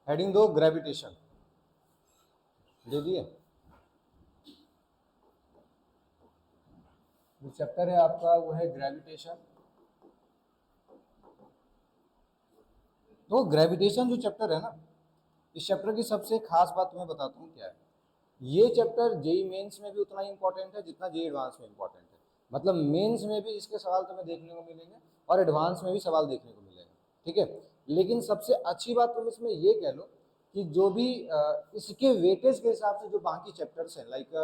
Heading दो gravitation, दे दिए। जो चैप्टर है आपका वो है ग्रेविटेशन। तो ग्रेविटेशन जो चैप्टर है ना, इस चैप्टर की सबसे खास बात तुम्हें बताता हूँ क्या है। ये चैप्टर जेई मेंस में भी उतना ही इंपॉर्टेंट है जितना जेई एडवांस में इंपॉर्टेंट है। मतलब मेंस में भी इसके सवाल तुम्हें देखने को मिलेंगे और एडवांस में भी सवाल देखने को मिलेंगे, ठीक है। लेकिन सबसे अच्छी बात तुम इसमें ये कह लो कि जो भी इसके वेटेज के हिसाब से जो बाकी चैप्टर्स हैं, लाइक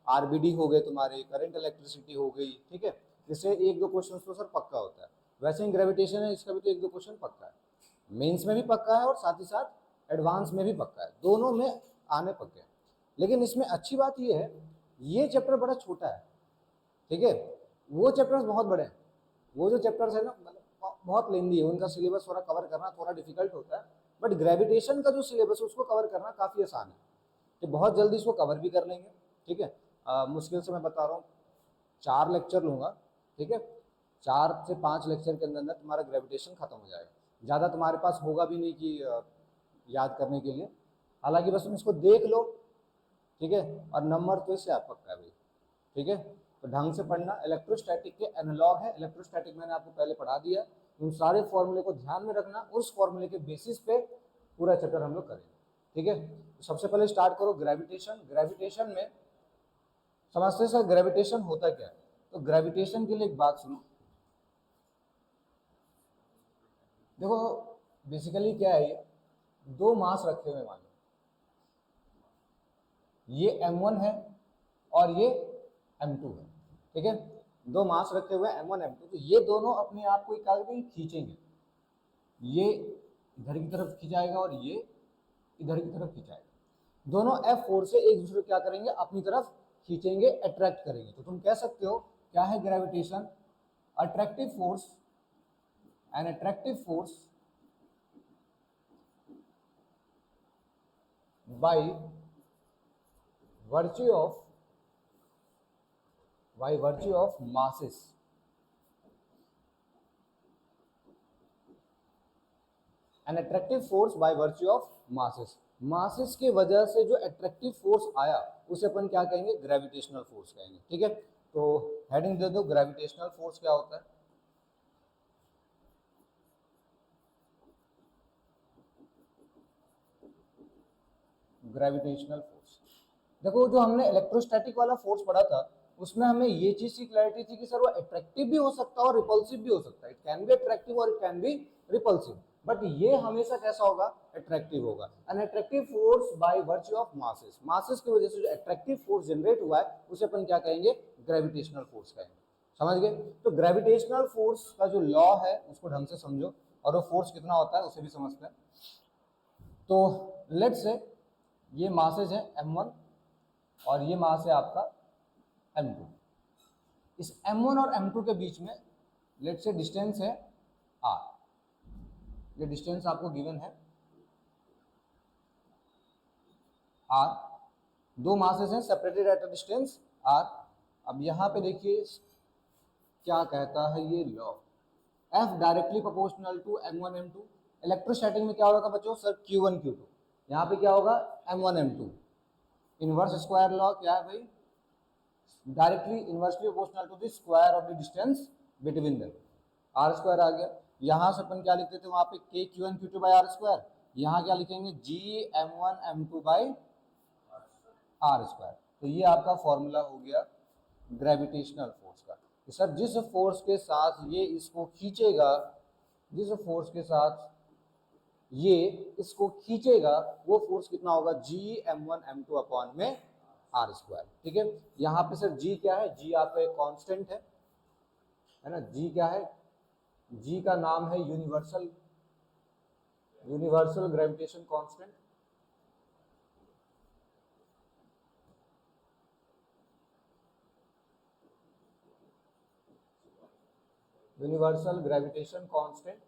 आरबीडी हो गए तुम्हारे, करंट इलेक्ट्रिसिटी हो गई, ठीक है, जिससे एक दो क्वेश्चन तो सर पक्का होता है। वैसे ही ग्रेविटेशन है, इसका भी तो एक दो क्वेश्चन पक्का है, मेंस में भी पक्का है और साथ ही साथ एडवांस में भी पक्का है, दोनों में आने पक्के हैं। लेकिन इसमें अच्छी बात ये है, ये चैप्टर बड़ा छोटा है, ठीक है। वो चैप्टर्स बहुत बड़े हैं, वो जो चैप्टर्स है ना मतलब बहुत लेंदी है, उनका सिलेबस थोड़ा कवर करना थोड़ा डिफिकल्ट होता है। बट ग्रेविटेशन का जो सिलेबस है उसको कवर करना काफ़ी आसान है, तो बहुत जल्दी इसको कवर भी कर लेंगे, ठीक है। मुश्किल से मैं बता रहा हूँ 4 लेक्चर लूँगा, ठीक है, 4 से 5 लेक्चर के अंदर तुम्हारा ग्रेविटेशन खत्म हो जाएगा। ज़्यादा तुम्हारे पास होगा भी नहीं कि याद करने के लिए, हालांकि बस तुम इसको देख लो, ठीक है, और नंबर तो इससे आप पक्का है भाई, ठीक है। तो ढंग से पढ़ना, इलेक्ट्रोस्टैटिक के एनालॉग है, इलेक्ट्रोस्टैटिक मैंने आपको पहले पढ़ा दिया, उन सारे फॉर्मूले को ध्यान में रखना, उस फॉर्मूले के बेसिस पे पूरा चैप्टर हम लोग करेंगे, ठीक है। तो सबसे पहले स्टार्ट करो ग्रेविटेशन। ग्रेविटेशन में समझते सर ग्रेविटेशन होता क्या है। तो ग्रेविटेशन के लिए एक बात सुनो, देखो बेसिकली क्या है, ये दो मास रखे हुए मान लो, ये m1 है और ये m2 है, ठीक है। दो मास रखे हुए m1 m2, तो ये दोनों अपने आप को क्या करेंगे, खींचेंगे, ये इधर की तरफ खिंचाएगा और ये इधर की तरफ खिंचाएगा, दोनों F फोर्स से एक दूसरे को क्या करेंगे, अपनी तरफ खींचेंगे, अट्रैक्ट करेंगे। तो तुम कह सकते हो क्या है gravitation, attractive force, an attractive force by virtue of masses, an attractive force by virtue of masses. Masses के वजह से जो अट्रैक्टिव फोर्स आया उसे अपन क्या कहेंगे, ग्रेविटेशनल फोर्स कहेंगे, ठीक है। तो हेडिंग दे दो ग्रेविटेशनल फोर्स क्या होता है। ग्रेविटेशनल फोर्स, देखो जो हमने इलेक्ट्रोस्टैटिक वाला फोर्स पढ़ा था उसमें हमें ये चीज की क्लैरिटी थी कि सर वो अट्रैक्टिव भी हो सकता है और रिपल्सिव भी हो सकता है, इट कैन बी अट्रैक्टिव और it can B repulsive, but ये हमेशा कैसा होगा, अट्रैक्टिव होगा। An attractive force by virtue of masses, masses की वजह से जो अट्रैक्टिव फोर्स जनरेट हुआ है उसे अपन क्या कहेंगे, ग्रेविटेशनल फोर्स कहेंगे, समझ गए। तो ग्रेविटेशनल फोर्स का जो लॉ है उसको ढंग से समझो, और वो फोर्स कितना होता है उसे भी समझते हैं। तो लेट्स से ये मासेज है m1 और ये मास है आपका m2, इस m1 और m2 के बीच में लेट्स से डिस्टेंस है r, ये डिस्टेंस आपको गिवन है r, दो मासेस हैं separated at a distance r। अब यहां पे देखिए क्या कहता है ये law, F directly proportional to m1 m2। Electrostatic में क्या होगा बच्चों, सर q1 q2, यहाँ पे क्या होगा m1 m2। Inverse square law क्या है भाई, directly inversely proportional to the square of the distance between them, R square आ गया। यहां से अपन क्या लिखते थे वहां पे k q1 q2 bye are square, यहाँ क्या लिखेंगे g m1 m2 bye are square. तो ये आपका फॉर्मूला हो गया ग्रेविटेशनल फोर्स का। तो सर जिस फोर्स के साथ ये इसको खींचेगा, जिस फोर्स के साथ ये इसको खींचेगा वो फोर्स कितना होगा, जी m1 m2 अपॉन में आर स्क्वायर, ठीक है। यहाँ पे सर जी क्या है, जी आपका एक कांस्टेंट है ना, जी क्या है, जी का नाम है universal, universal gravitation constant. Universal gravitation constant,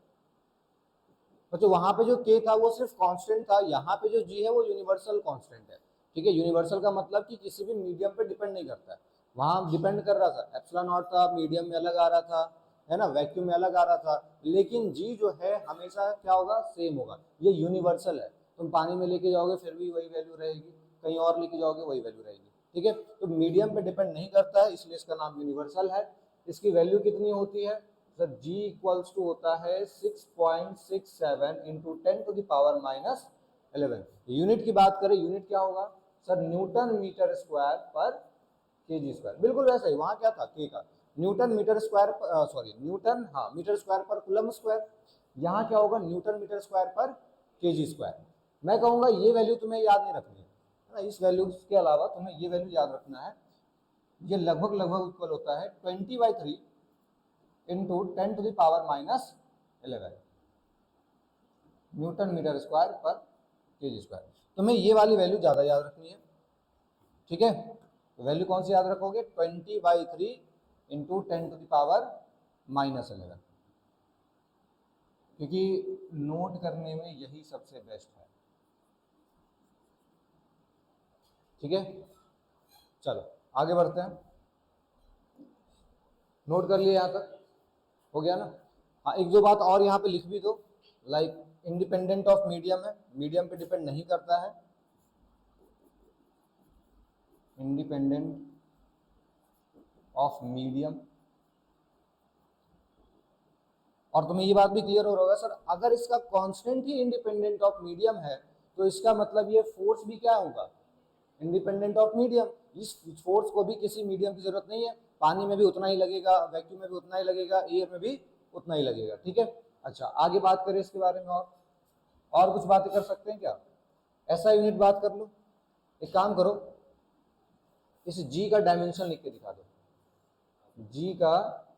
तो वहां पे जो k था वो सिर्फ कांस्टेंट था, यहाँ पे जो g है वो यूनिवर्सल कांस्टेंट है, ठीक है। यूनिवर्सल का मतलब कि किसी भी मीडियम पे डिपेंड नहीं करता है, वहां डिपेंड कर रहा था एप्सिलॉन नॉट था, मीडियम में अलग आ रहा था, है ना, वैक्यूम में अलग आ रहा था, लेकिन g जो है हमेशा क्या होगा, सेम होगा, ये यूनिवर्सल है। तुम पानी में लेके जाओगे फिर भी वही वैल्यू रहेगी, कहीं और लेके जाओगे वही वैल्यू रहेगी, ठीक है। तो मीडियम पे डिपेंड नहीं करता है, इसलिए इसका नाम यूनिवर्सल है। इसकी वैल्यू कितनी होती है सर, g इक्वल्स टू होता है 6.67 इंटू 10⁻11। यूनिट की बात करें, यूनिट क्या होगा sir, newton meter square per kg square. बिल्कुल वैसा ही, वहां क्या था के का, newton meter square, sorry newton, हाँ meter square per coulomb square. यहाँ क्या होगा, newton meter square per kg square. मैं कहूंगा ये वैल्यू तुम्हें याद नहीं रखनी है ना, इस वैल्यू के अलावा तुम्हें ये वैल्यू याद रखना है। ये लगभग लगभग इक्वल होता है 20/3 into 10⁻11 Newton meter square per kg square. तुम्हें ये वाली वैल्यू ज्यादा याद रखनी है, ठीक है। तो वैल्यू कौन सी याद रखोगे, 20/3 इंटू 10⁻11, क्योंकि नोट करने में यही सबसे बेस्ट है, ठीक है। चलो आगे बढ़ते हैं, नोट कर लिए, यहां तक हो गया ना। हाँ एक दो बात और यहाँ पे लिख भी दो, लाइक इंडिपेंडेंट ऑफ मीडियम है, मीडियम पे डिपेंड नहीं करता है, इंडिपेंडेंट ऑफ मीडियम। और तुम्हें ये बात भी क्लियर हो रहा होगा सर, अगर इसका constant he independent of medium है तो इसका मतलब ये फोर्स भी क्या होगा, इंडिपेंडेंट ऑफ मीडियम। इस फोर्स को भी किसी मीडियम की जरूरत नहीं है, पानी में भी उतना ही लगेगा, वैक्यूम में भी उतना ही लगेगा, एयर में भी उतना ही लगेगा, ठीक है। अच्छा आगे बात करें इसके बारे में, और कुछ बातें कर सकते हैं क्या, ऐसा यूनिट बात कर लो। एक काम करो, इस जी का डायमेंशन लिख के दिखा दो, जी का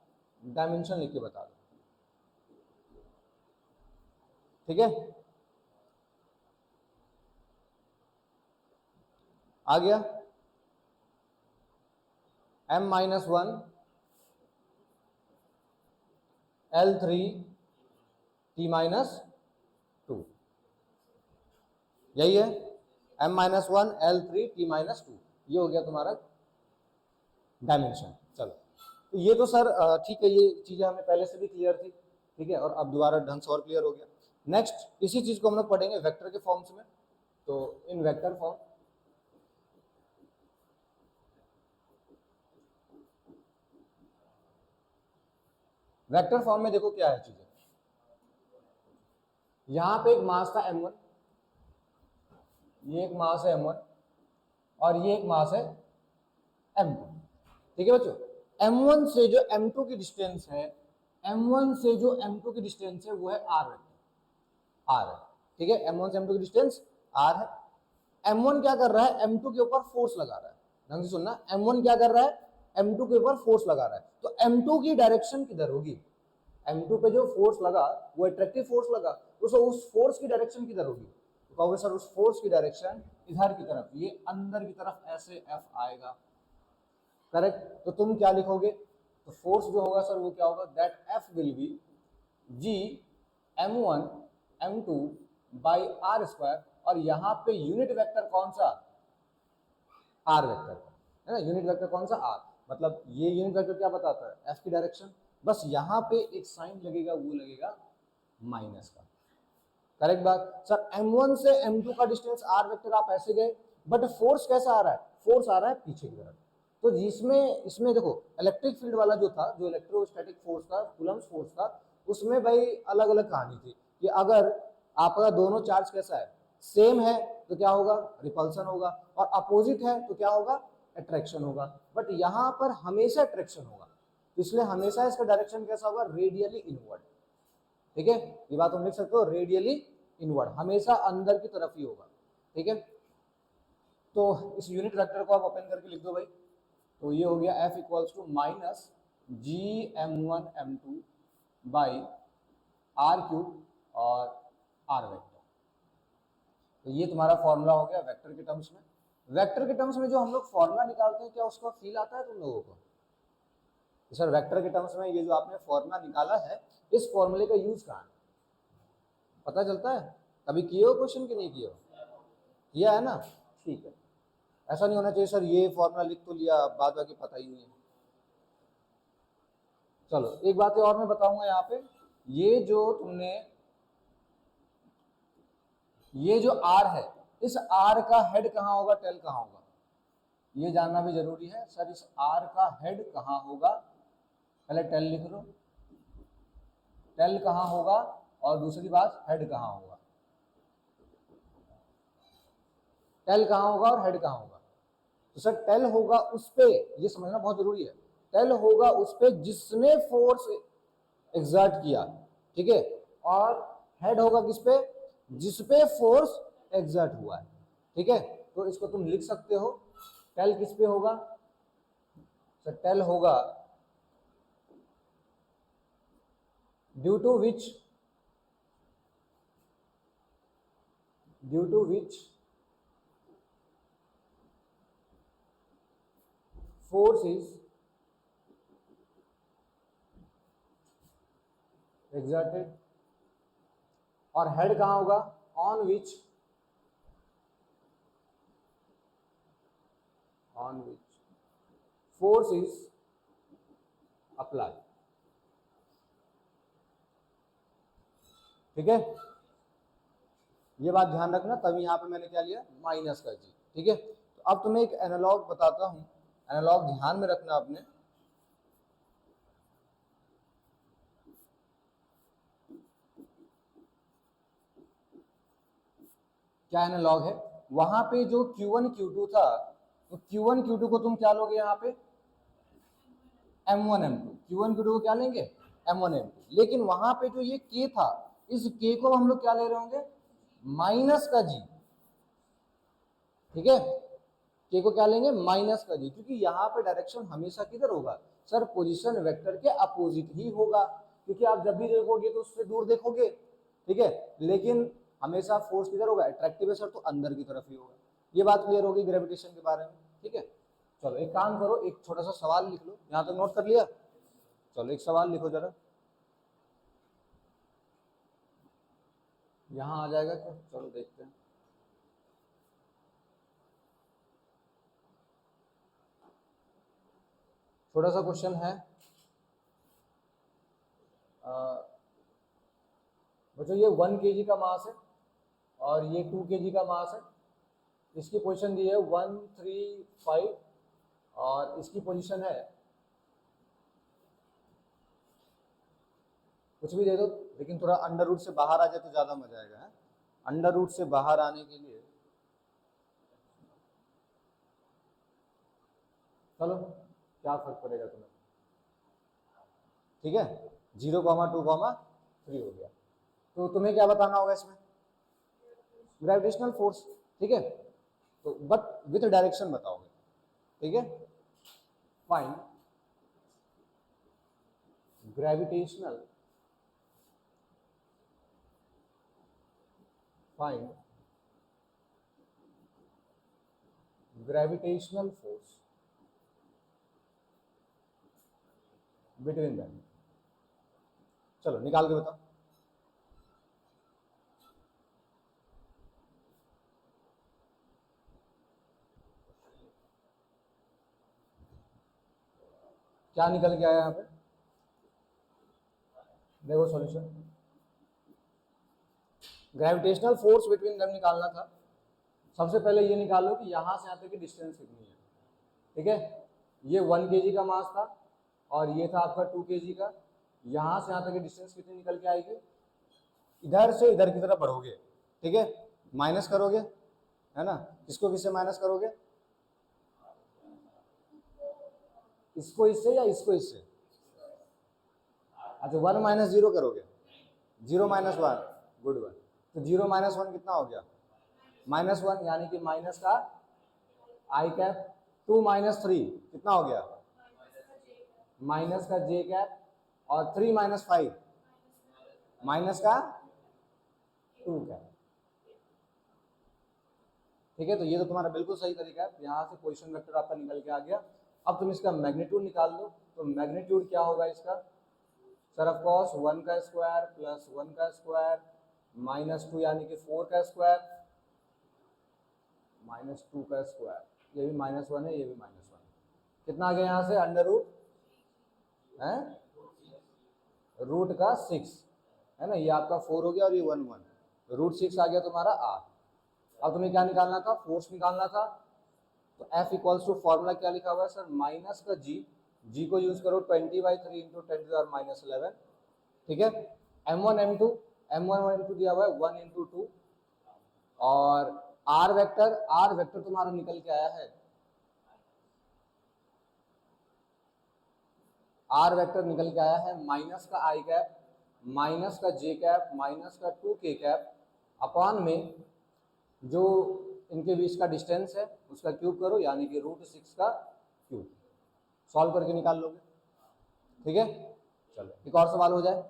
डायमेंशन लिख के बता दो, ठीक है। आ गया, m-1 L3 T-2, यही है, m-1 L3 T-2, ये हो गया तुम्हारा डायमेंशन। चलो तो ये तो सर ठीक है, ये चीजें हमें पहले से भी क्लियर थी, ठीक है, और अब दोबारा ढंग से और क्लियर हो गया। नेक्स्ट इसी चीज को हम लोग पढ़ेंगे वेक्टर के फॉर्म्स में। तो इन वेक्टर फॉर्म, वेक्टर फॉर्म में देखो क्या है चीजें, यहां पे एक मास था m1, ये एक मास है m1 और ये एक मास है m2, ठीक है बच्चों। m1 से जो m2 की डिस्टेंस है, m1 से जो m2 की डिस्टेंस है वो है r वेक्टर, r है, ठीक है। m1 से m2 की डिस्टेंस r है। m1 क्या कर रहा है, m2 के ऊपर फोर्स लगा रहा है, ढंग से सुनना, m1 क्या कर रहा है, m2 के ऊपर फोर्स लगा रहा है। तो m2 की डायरेक्शन किधर होगी, m2 पे जो फोर्स लगा वो अट्रैक्टिव फोर्स लगा, तो उस फोर्स की डायरेक्शन किधर होगी, तो कहोगे सर उस फोर्स की डायरेक्शन इधर की तरफ, ये अंदर की तरफ ऐसे F आएगा, करेक्ट। तो तुम क्या लिखोगे, तो फोर्स जो होगा सर वो क्या होगा, that F will be G m1 m2 by R square, और यहाँ पे यूनिट वेक्टर कौन सा, आर वेक्टर है ना, यूनिट वेक्टर कौन सा, आर, मतलब ये यूनिट वेक्टर क्या बताता है, एफ की डायरेक्शन। बस यहाँ पे एक साइन लगेगा, वो लगेगा माइनस का, करेक्ट बात। सर m1 से m2 का डिस्टेंस r वेक्टर आप ऐसे गए, बट फोर्स कैसा आ रहा है, फोर्स आ रहा है पीछे की तरफ। तो जिसमें इसमें देखो इलेक्ट्रिक फील्ड वाला जो था, जो इलेक्ट्रोस्टैटिक फोर्स था, कूलम्स फोर्स था, उसमें भाई अलग अलग कहानी थी कि अगर आपका दोनों चार्ज कैसा है, सेम है, तो क्या होगा, रिपल्सन होगा, और अपोजिट है तो क्या होगा, अट्रैक्शन होगा। बट यहाँ पर हमेशा अट्रैक्शन होगा, तो इसलिए हमेशा इसका डायरेक्शन कैसा होगा, रेडियली इनवर्ड, ठीक है। ये बात हम लिख सकते हो, रेडियली इनवर्ड, हमेशा अंदर की तरफ ही होगा, ठीक है। तो इस यूनिट वेक्टर को आप ओपन करके लिख दो भाई, तो ये हो गया F equals to minus G m1 m2 by R cube और आर वेक्टर। तो ये तुम्हारा फॉर्मूला हो गया वेक्टर के टर्म्स में। वेक्टर के टर्म्स में जो हम लोग फॉर्मूला निकालते हैं, क्या उसका फील आता है तुम लोगों को, तो सर वेक्टर के टर्म्स में ये जो आपने फॉर्मूला निकाला है, इस फॉर्मूले का यूज कहाँ है, पता चलता है, कभी किए हो क्वेश्चन कि नहीं किए हो, किया है ना, ठीक है। ऐसा नहीं होना चाहिए सर ये फॉर्मूला लिख तो लिया, बाद बाकी पता ही नहीं है। चलो एक बात और मैं बताऊंगा यहाँ पे, ये जो तुमने ये जो आर है, इस आर का हेड कहाँ होगा, टेल कहाँ होगा, ये जानना भी जरूरी है। सर इस आर का हेड कहाँ होगा, पहले टेल लिख लो, टेल कहाँ होगा, और दूसरी बात हेड कहाँ होगा, टेल कहाँ होगा और हेड कहाँ होगा। तो सर टेल होगा उस पे, ये समझना बहुत जरूरी है, टेल होगा उस पे जिसने फोर्स एग्जर्ट किया, ठीक है, और हेड होगा किस पे, जिस पे फोर्स एग्जर्ट हुआ है, ठीक है। तो इसको तुम लिख सकते हो, टेल किस पे होगा, सर टेल होगा due to which force is exerted, और हेड कहां होगा, on which force is apply, ठीक है। ये बात ध्यान रखना, तभी यहां पे मैंने क्या लिया, माइनस का जी, ठीक है। तो अब तुम्हें एक एनालॉग बताता हूं, एनालॉग ध्यान में रखना आपने। क्या एनालॉग है, वहां पे जो Q1 Q2 था, तो Q1 Q2 को तुम क्या लोगे, यहाँ पे M1 M2, Q1 Q2 को क्या लेंगे, M1 M2, लेकिन वहां पे जो ये K था, इस K को हम लोग क्या ले रहे होंगे, माइनस का G, ठीक है। K को क्या लेंगे, माइनस का G, क्योंकि यहाँ पे डायरेक्शन हमेशा किधर होगा, सर पोजीशन वेक्टर के अपोजिट ही होगा, क्योंकि आप जब भी देखोगे तो उससे दूर देखोगे, ठीक है। लेकिन हमेशा फोर्स किधर होगा, अट्रैक्टिव है सर, तो अंदर की तरफ ही होगा। ये बात क्लियर होगी ग्रेविटेशन के बारे में, ठीक है। चलो एक काम करो, एक छोटा सा सवाल लिख लो, यहाँ तक नोट कर लिया, चलो एक सवाल लिखो जरा, यहाँ आ जाएगा क्या, चलो देखते हैं। छोटा सा क्वेश्चन है, बच्चों ये 1 kg का मास है और ये 2 kg का मास है, इसकी पोजीशन दी है 1 3 5 और इसकी पोजीशन है, कुछ भी दे दो, लेकिन थोड़ा अंडर रूट से बाहर आ जाए तो ज़्यादा मजा आएगा, है अंडर रूट से बाहर आने के लिए, चलो क्या फर्क पड़ेगा तुम्हें, ठीक है, 0,2,3 हो गया। तो तुम्हें क्या बताना होगा इसमें, ग्रेविटेशनल फोर्स, ठीक है, तो बट विथ डायरेक्शन बताओगे, ठीक है। Find gravitational force between them, चलो निकाल के बताओ। क्या निकल के आया यहाँ पे, देखो solution, gravitational force between them निकालना था। सबसे पहले ये निकालो कि यहाँ से यहाँ तक की डिस्टेंस कितनी है, ठीक है। ये 1 kg का मास था और ये था आपका 2 kg का, यहाँ से यहाँ तक की डिस्टेंस कितनी निकल के आएगी, इधर से इधर की तरफ बढ़ोगे, ठीक है, माइनस करोगे, है ना, इसको किससे माइनस करोगे, इसको इससे या इसको इससे, अच्छा 1 माइनस 0 करोगे, 0 माइनस 1, गुड 1, तो 0 माइनस 1 कितना हो गया, -1, यानी कि माइनस का आई कैप, 2 माइनस 3 कितना हो गया, माइनस का जे कैप, और 3 माइनस 5 माइनस का 2 कैप, ठीक है। तो ये तो तुम्हारा बिल्कुल सही तरीका है, यहाँ से पोजीशन वेक्टर आपका निकल के आ गया। अब तुम इसका मैग्नीट्यूड निकाल लो, तो मैग्नीट्यूड क्या होगा इसका, सर ऑफ कोर्स 1 का स्क्वायर प्लस 1 का स्क्वायर -2 यानी कि 4 का स्क्वायर -2 का स्क्वायर, ये भी -1 है, ये भी -1, कितना आ गया यहाँ से, अंडर रूट है, रूट का 6, है ना, ये आपका 4 हो गया और ये 1 1, √6 आ गया तुम्हारा r। अब तुम्हें क्या निकालना था, फोर्स निकालना था। तो F इक्वल्स टू फॉर्मूला क्या लिखा हुआ है सर, माइनस का g को यूज करो 20/3 इंटू 10⁻11। ठीक है, m1 m2 दिया हुआ है 1 इंटू 2, और r वेक्टर तुम्हारा निकल के आया है, r वेक्टर निकल के आया है माइनस का i कैप माइनस का j कैप माइनस का 2k कैप अपॉन में जो इनके बीच का डिस्टेंस है उसका क्यूब करो, यानी कि √6 का क्यूब। सॉल्व करके निकाल लोगे। ठीक है, चलो एक और सवाल हो जाए।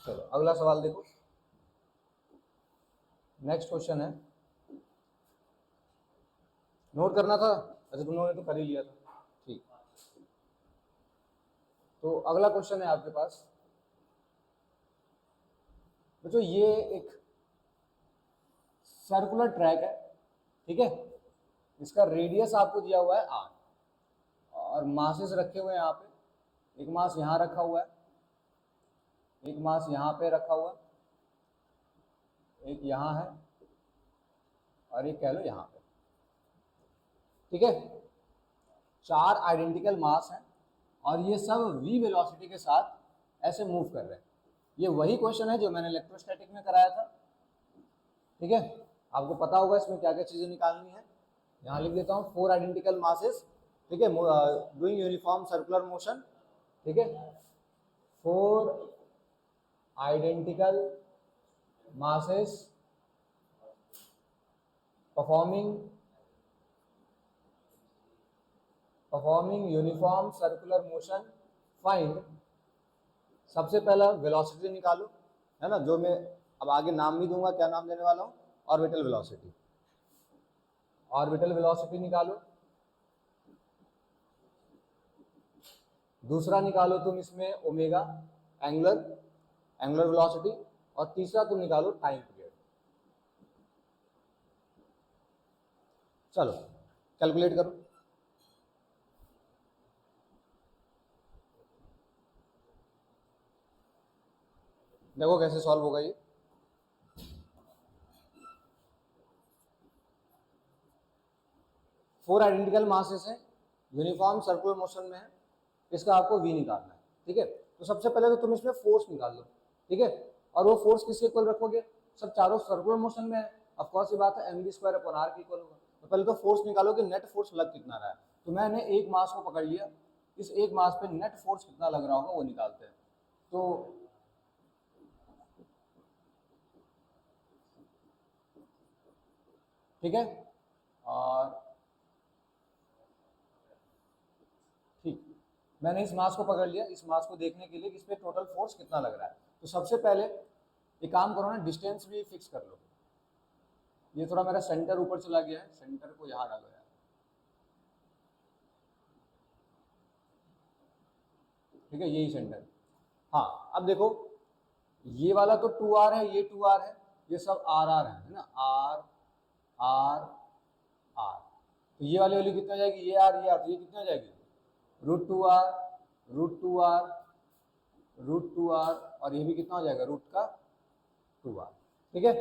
चलो अगला सवाल देखो, नेक्स्ट क्वेश्चन है, नोट करना था, अच्छा तुम लोगों ने तो कर ही लिया था। ठीक, तो अगला क्वेश्चन है आपके पास बच्चों, ये एक सर्कुलर ट्रैक है। ठीक है, इसका रेडियस आपको दिया हुआ है r, और मासेस रखे हुए हैं यहाँ पे। एक मास यहाँ रखा हुआ है, एक मास यहाँ पे रखा हुआ है, एक यहाँ है, और एक कह लो यहाँ पे। ठीक है, 4 आइडेंटिकल मास हैं और ये सब v वेलोसिटी के साथ ऐसे मूव कर रहे हैं। ये वही क्वेश्चन है जो मैंने इलेक्ट्रोस्टैटिक में कराया था। ठीक है, आपको पता होगा इसमें क्या क्या चीजें निकालनी है। यहाँ लिख देता हूँ 4 आइडेंटिकल मासेस। ठीक है, डूइंग यूनिफॉर्म सर्कुलर मोशन। ठीक है, 4 identical masses performing uniform circular motion, find। सबसे पहला वेलोसिटी निकालो, है ना, जो मैं अब आगे नाम नहीं दूंगा, क्या नाम देने वाला हूं, ऑर्बिटल वेलोसिटी। ऑर्बिटल वेलोसिटी निकालो। दूसरा निकालो तुम इसमें ओमेगा, एंगुलर वेलोसिटी। और तीसरा तुम निकालो टाइम पीरियड। चलो कैलकुलेट करो। देखो कैसे सॉल्व होगा ये। फोर आइडेंटिकल मासेस हैं, यूनिफॉर्म सर्कुलर मोशन में है, इसका आपको v निकालना है। ठीक है, तो सबसे पहले तो तुम इसमें फोर्स निकाल लो। ठीक है, और वो फोर्स किसके इक्वल रखोगे, सब चारों सर्कुलर मोशन में है, ऑफ कोर्स ये बात है mv² के इक्वल होगा। तो पहले तो फोर्स निकालो कि नेट फोर्स लग कितना रहा है। तो मैंने एक मास को पकड़ लिया, इस एक मास पे नेट फोर्स कितना लग रहा होगा वो निकालते हैं। तो ठीक है, और ठीक, मैंने इस मास को पकड़ लिया, इस मास को देखने के लिए कि इस पे टोटल फोर्स कितना लग रहा है। तो सबसे पहले एक काम करो ना, डिस्टेंस भी फिक्स कर लो। ये थोड़ा मेरा सेंटर ऊपर चला गया है, सेंटर को यहाँ डालो यार। ठीक है, यही सेंटर। हाँ, अब देखो ये वाला तो 2r है, ये 2r है, ये सब r है ना, r r r। तो ये वाली वैल्यू कितनी हो जाएगी, ये r ये r, तो ये कितनी हो जाएगी, √2r √2r √2r, और ये भी कितना हो जाएगा, रूट का 2r। ठीक है,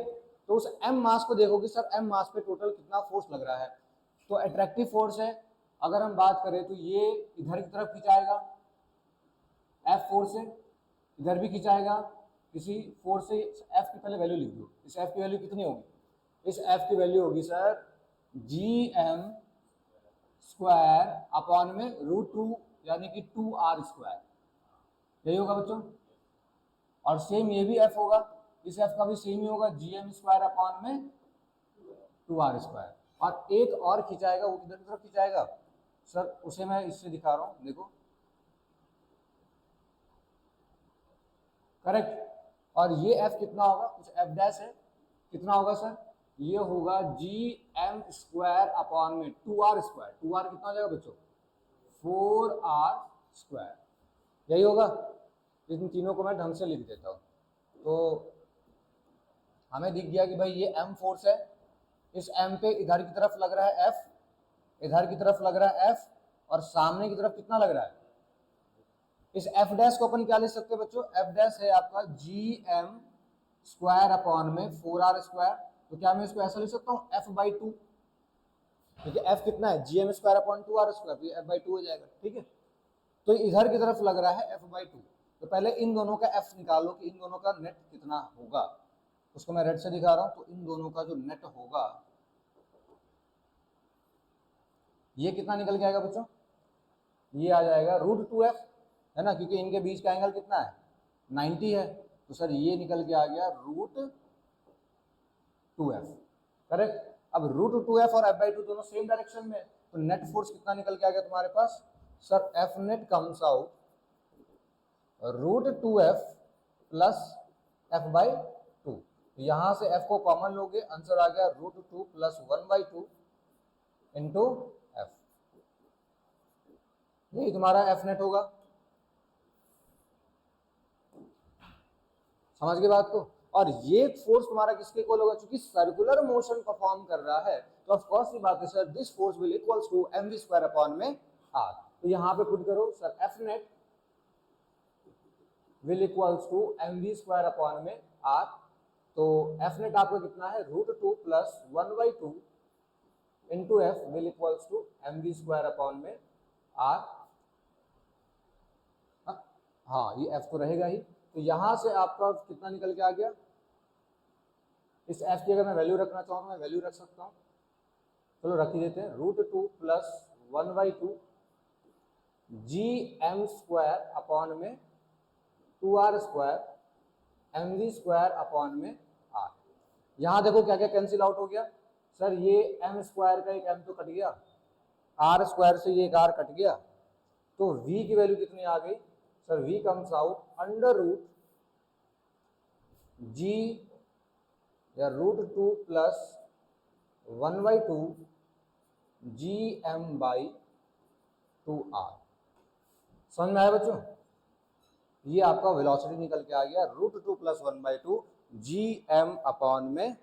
तो उस m मास को देखो कि सर m मास पे टोटल कितना फोर्स लग रहा है। तो अट्रैक्टिव फोर्स है, अगर हम बात करें तो ये इधर की तरफ खिंचाएगा, F फोर्स से इधर भी खिंचाएगा किसी फोर्स से। F की पहले वैल्यू लिख दो, इस F की वैल्यू कितनी होगी, इस F की वैल्यू होगी सर gm² अपॉन में √2 यानी कि 2r²। यही होगा बच्चों, और सेम ये भी F होगा, इस F का भी सेम ही होगा gm² अपॉन में 2r²। और एक और खिंचाएगा, वो किधर की तरफ खिंचाएगा सर, उसे मैं इससे दिखा रहा हूं, देखो करेक्ट। और ये F कितना होगा, कुछ F' है, कितना होगा सर, ये होगा gm² अपॉन में 2r²। 2r कितना हो जाएगा बच्चों, 4r²। यही होगा, इन तीनों को मैं ढंग से लिख देता हूँ। तो हमें दिख गया कि भाई ये m फोर्स है, इस m पे इधर की तरफ लग रहा है F, इधर की तरफ लग रहा है F, और सामने की तरफ कितना लग रहा है। इस F' को अपन क्या लिख सकते हैं बच्चों, F' है आपका gm² स्क्वायर अपॉन में 4r स्क्वायर। तो क्या मैं इसको ऐसा लिख सकता हूँ f/2, क्योंकि f कितना है gm square upon 2r square, तो f/2 हो जाएगा। ठीक है, तो इधर की तरफ लग रहा है f/2। तो पहले इन दोनों का f निकालो कि इन दोनों का नेट कितना होगा, उसको मैं रेड से दिखा रहा हूं। तो इन दोनों का जो नेट होगा ये कितना निकल के आएगा बच्चों, ये आ जाएगा √2f, है ना, क्योंकि इनके बीच का एंगल कितना है 90 है। तो सर ये निकल के आ गया √2f, करेक्ट। अब √2f और f/2 दोनों सेम डायरेक्शन में, तो नेट फोर्स कितना निकल के आ गया तुम्हारे पास, sir F net comes out √2f plus f/2। यहां से f को कॉमन लोगे, आंसर आ गया √2 प्लस 1/2 इंटू f। यही तुम्हारा F नेट होगा। समझ गए बात को। और ये फोर्स तुम्हारा किसके इक्वल होगा, क्योंकि सर्कुलर मोशन परफॉर्म कर रहा है, तो ऑफ कोर्स ये बात है sir this force will equals to mv square upon में r। तो यहां पे पुट करो sir F net will equals to mv square upon में r। तो F नेट आपका कितना है √2 plus 1/2 into F will equals to mv square upon में r। हाँ ये F तो रहेगा ही। तो यहां से आपका कितना निकल के आ गया, इस F की अगर मैं वैल्यू रखना चाहूँ तो मैं वैल्यू रख सकता हूँ, चलो रख ही देते हैं, √2 प्लस 1/2 gm स्क्वायर अपॉन में 2r square mv square upon में r। यहां देखो क्या क्या कैंसिल आउट हो गया, सर ये m स्क्वायर का एक m तो कट गया, r स्क्वायर से ये एक r कट गया, तो v की वैल्यू कितनी आ गई, sir v comes out √g या √2 प्लस 1/2 gm/2r। समझ में आया बच्चों, ये आपका वेलोसिटी निकल के आ गया √2 प्लस 1/2 gm अपॉन में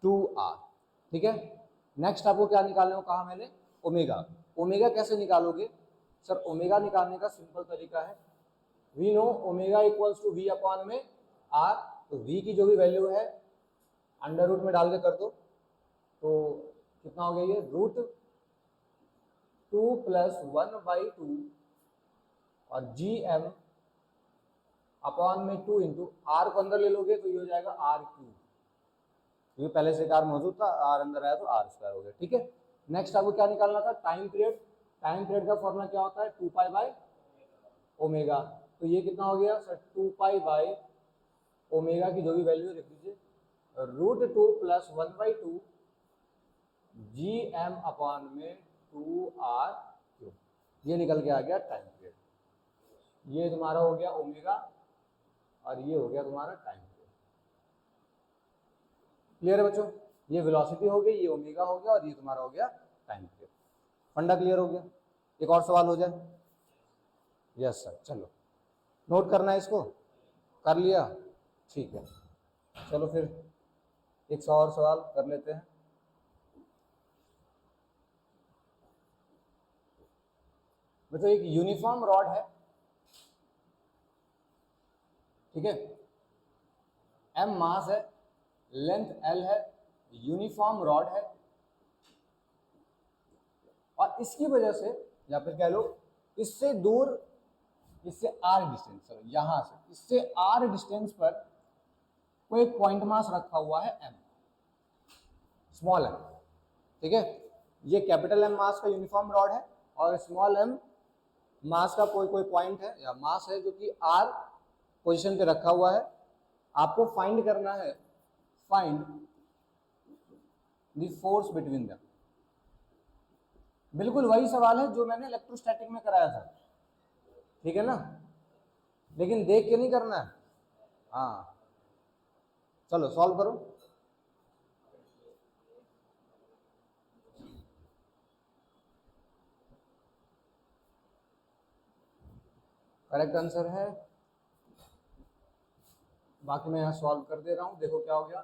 2r। ठीक है, नेक्स्ट आपको क्या निकालने को कहा मैंने, ओमेगा। ओमेगा कैसे निकालोगे, सर ओमेगा निकालने का सिंपल तरीका है, we know omega equals to V upon में आर। तो वी की जो भी वैल्यू है अंडर रूट में डाल के कर दो, तो कितना हो गया ये √2 प्लस 1/2 और gm अपॉन में 2 इंटू आर को अंदर ले लोगे तो ये हो जाएगा r3। ये पहले से कार मौजूद था, आर अंदर आया तो आर स्क्वायर हो गया। ठीक है, नेक्स्ट आपको क्या निकालना था, टाइम पीरियड। टाइम पीरियड का फॉर्मूला क्या होता है 2π/ओमेगा। तो ये कितना हो गया सर 2π/ओमेगा की जो भी वैल्यू लिख दीजिए, √2 प्लस 1/2 gm अपॉन में 2r3। ये निकल के आ गया टाइम पीरियड। ये तुम्हारा हो गया ओमेगा और ये हो गया तुम्हारा टाइम पीरियड। क्लियर है बच्चों, ये वेलोसिटी हो गई, ये ओमेगा हो गया और ये तुम्हारा हो गया टाइम पीरियड। फंडा क्लियर हो गया। एक और सवाल हो जाए, यस सर, चलो नोट करना है इसको, कर लिया, ठीक है। चलो फिर एक और सवाल कर लेते हैं। बच्चों एक यूनिफॉर्म रॉड है, ठीक है, m मास है, लेंथ l है, यूनिफॉर्म रॉड है, और इसकी वजह से या फिर कह लो इससे दूर, इससे r डिस्टेंस, यहां से इससे r डिस्टेंस पर कोई पॉइंट मास रखा हुआ है m, स्मॉल m। ठीक है, ये कैपिटल M मास का यूनिफॉर्म रॉड है और स्मॉल m मास का कोई पॉइंट है या मास है जो कि r पोजीशन पे रखा हुआ है। आपको फाइंड करना है, find the force between them. बिल्कुल वही सवाल है जो मैंने इलेक्ट्रोस्टैटिक में कराया था, ठीक है ना, लेकिन देख के नहीं करना है। हाँ चलो सॉल्व करो। करेक्ट आंसर है, बाकी मैं यहाँ सॉल्व कर दे रहा हूँ। देखो क्या हो गया,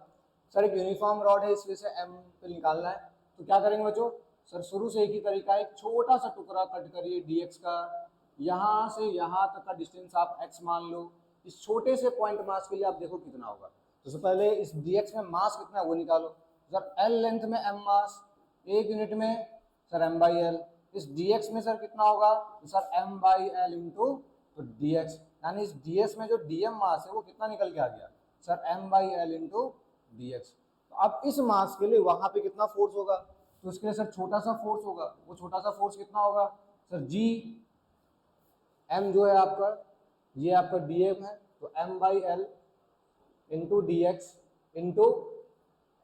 सर एक यूनिफॉर्म रॉड है, इस वजह से m पे निकालना है। तो क्या करेंगे बच्चों, सर शुरू से एक ही तरीका है, एक छोटा सा टुकड़ा कट करिए dx का, यहाँ से यहाँ तक का डिस्टेंस आप x मान लो। इस छोटे से पॉइंट मास के लिए आप देखो कितना होगा, सबसे पहले इस dx में मास कितना है वो निकालो सर। l लेंथ में m मास, 1 यूनिट में सर m बाई एल। इस dx में सर कितना होगा sir m by L into तो dx, यानी इस ds में जो dm मास है वो कितना निकल के आ गया sir m by L into dx। तो अब इस मास के लिए वहां पे कितना फोर्स होगा, तो उसके लिए सर छोटा सा फोर्स होगा। वो छोटा सा फोर्स कितना होगा सर g, m जो है आपका, ये आपका dm है, तो m by L into D X into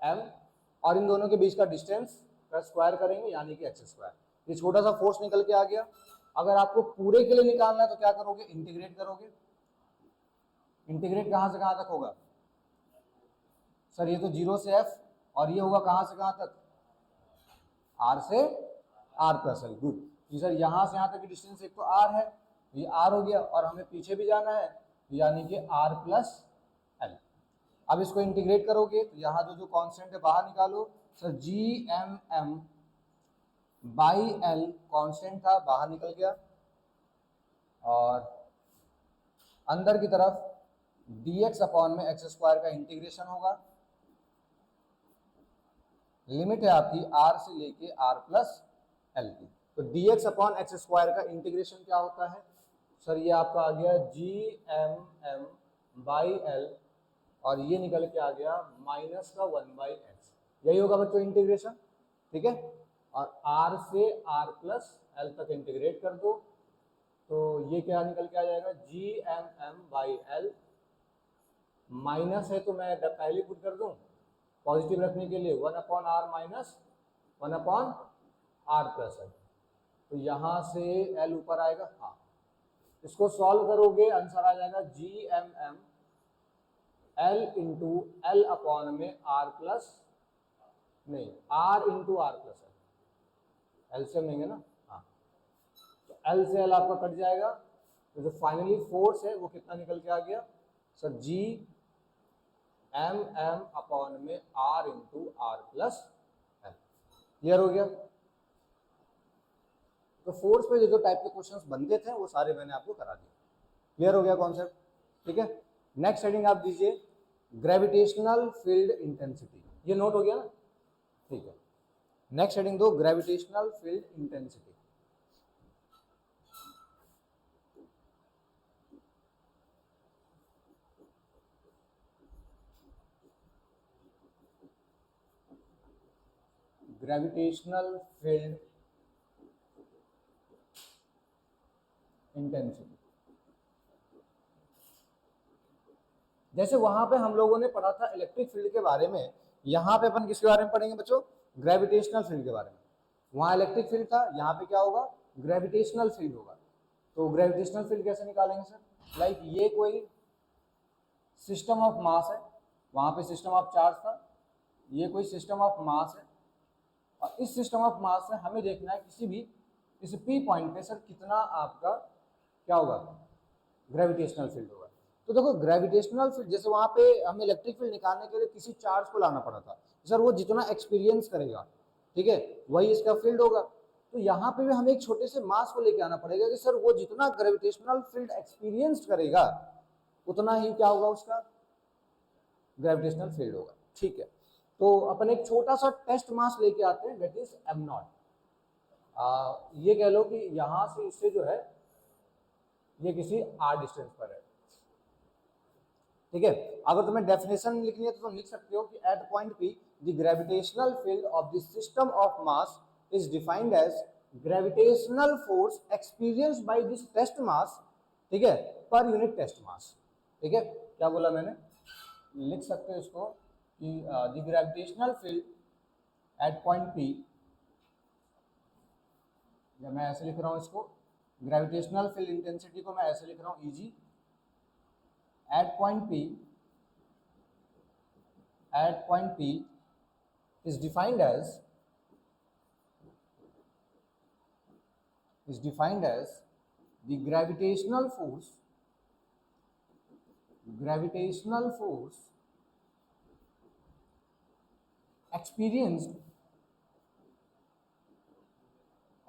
M, और इन दोनों के बीच का डिस्टेंस का स्क्वायर करेंगे यानी कि एक्स स्क्वायर। ये छोटा सा फोर्स निकल के आ गया। अगर आपको पूरे के लिए निकालना है तो क्या करोगे, इंटीग्रेट करोगे। इंटीग्रेट कहां से कहां तक होगा सर, ये तो 0 से f, और ये होगा कहां से कहां तक, r से r प्लस एल। गुड। जी सर, यहां से यहां तक की डिस्टेंस एक तो r है, ये r हो गया, और हमें पीछे भी जाना है यानी कि r प्लस एल। अब इसको इंटीग्रेट करोगे तो यहाँ जो कांस्टेंट है बाहर निकालो sir. G M M by L constant था, बाहर निकल गया, और अंदर की तरफ dx अपॉन में एक्स स्क्वायर का इंटीग्रेशन होगा। लिमिट है आपकी r से लेके r प्लस एल की। तो dx अपॉन एक्स स्क्वायर का इंटीग्रेशन क्या होता है सर, ये आपका आ गया G M M by L, और ये निकल के आ गया माइनस का 1 बाई एक्स। यही होगा बच्चों इंटीग्रेशन, ठीक है। और r से r प्लस एल तक इंटीग्रेट कर दो तो ये क्या निकल के आ जाएगा, G M M by L. Minus है तो मैं पहले पुट कर दूं पॉजिटिव रखने के लिए, 1 upon R minus 1 upon R plus L. तो यहाँ से एल ऊपर आएगा, हाँ। इसको सॉल्व करोगे आंसर आ जाएगा G M M L into L upon में आर प्लस, नहीं R into R plus L, LCM लेंगे ना, हाँ। तो एल से एल आपका कट जाएगा, तो जो फाइनली फोर्स है वो कितना निकल के आ गया sir, G M M upon में R into R plus L. Clear हो गया। तो फोर्स पे जो टाइप के क्वेश्चंस बनते थे वो सारे मैंने आपको करा दिए। क्लियर हो गया कॉन्सेप्ट, ठीक है। नेक्स्ट हेडिंग आप दीजिए ग्रेविटेशनल फील्ड इंटेंसिटी। ये नोट हो गया ना, ठीक है। नेक्स्ट हेडिंग दो gravitational field intensity. Gravitational field intensity, जैसे वहां पे हम लोगों ने पढ़ा था इलेक्ट्रिक फील्ड के बारे में, यहाँ पे अपन किसके बारे में पढ़ेंगे बच्चों, ग्रेविटेशनल फील्ड के बारे में। वहां इलेक्ट्रिक फील्ड था, यहाँ पे क्या होगा, ग्रेविटेशनल फील्ड होगा। तो ग्रेविटेशनल फील्ड कैसे निकालेंगे सर, लाइक ये कोई सिस्टम ऑफ मास है, वहां पे सिस्टम ऑफ चार्ज था, ये कोई सिस्टम ऑफ मास है, और इस सिस्टम ऑफ मास से हमें देखना है किसी भी इस पी पॉइंट पे सर कितना आपका क्या होगा, ग्रेविटेशनल फील्ड होगा। तो देखो ग्रेविटेशनल फील्ड, जैसे वहां पे हमें इलेक्ट्रिक फील्ड निकालने के लिए किसी चार्ज को लाना पड़ा था सर, वो जितना एक्सपीरियंस करेगा, ठीक है, वही इसका फील्ड होगा। तो यहाँ पे भी हमें एक छोटे से मास को लेके आना पड़ेगा कि सर वो जितना ग्रेविटेशनल फील्ड एक्सपीरियंस करेगा उतना ही क्या होगा, उसका ग्रेविटेशनल फील्ड होगा, ठीक है। तो अपन एक छोटा सा टेस्ट मास लेके आते हैं, दैट इज एम नॉट। ये कह लो कि यहां से इससे जो है ये किसी आर डिस्टेंस पर है, ठीक है। अगर तुम्हें डेफिनेशन लिखनी है तो तुम लिख सकते हो कि at point P the gravitational field of the system of mass is defined as gravitational force experienced by this test mass, ठीक है, पर यूनिट टेस्ट मास, ठीक है। क्या बोला मैंने, लिख सकते हो इसको कि the gravitational field at point P, या मैं ऐसे लिख रहा हूं इसको, ग्रेविटेशनल फील्ड इंटेंसिटी को मैं ऐसे लिख रहा हूं easy, at point P is defined as the gravitational force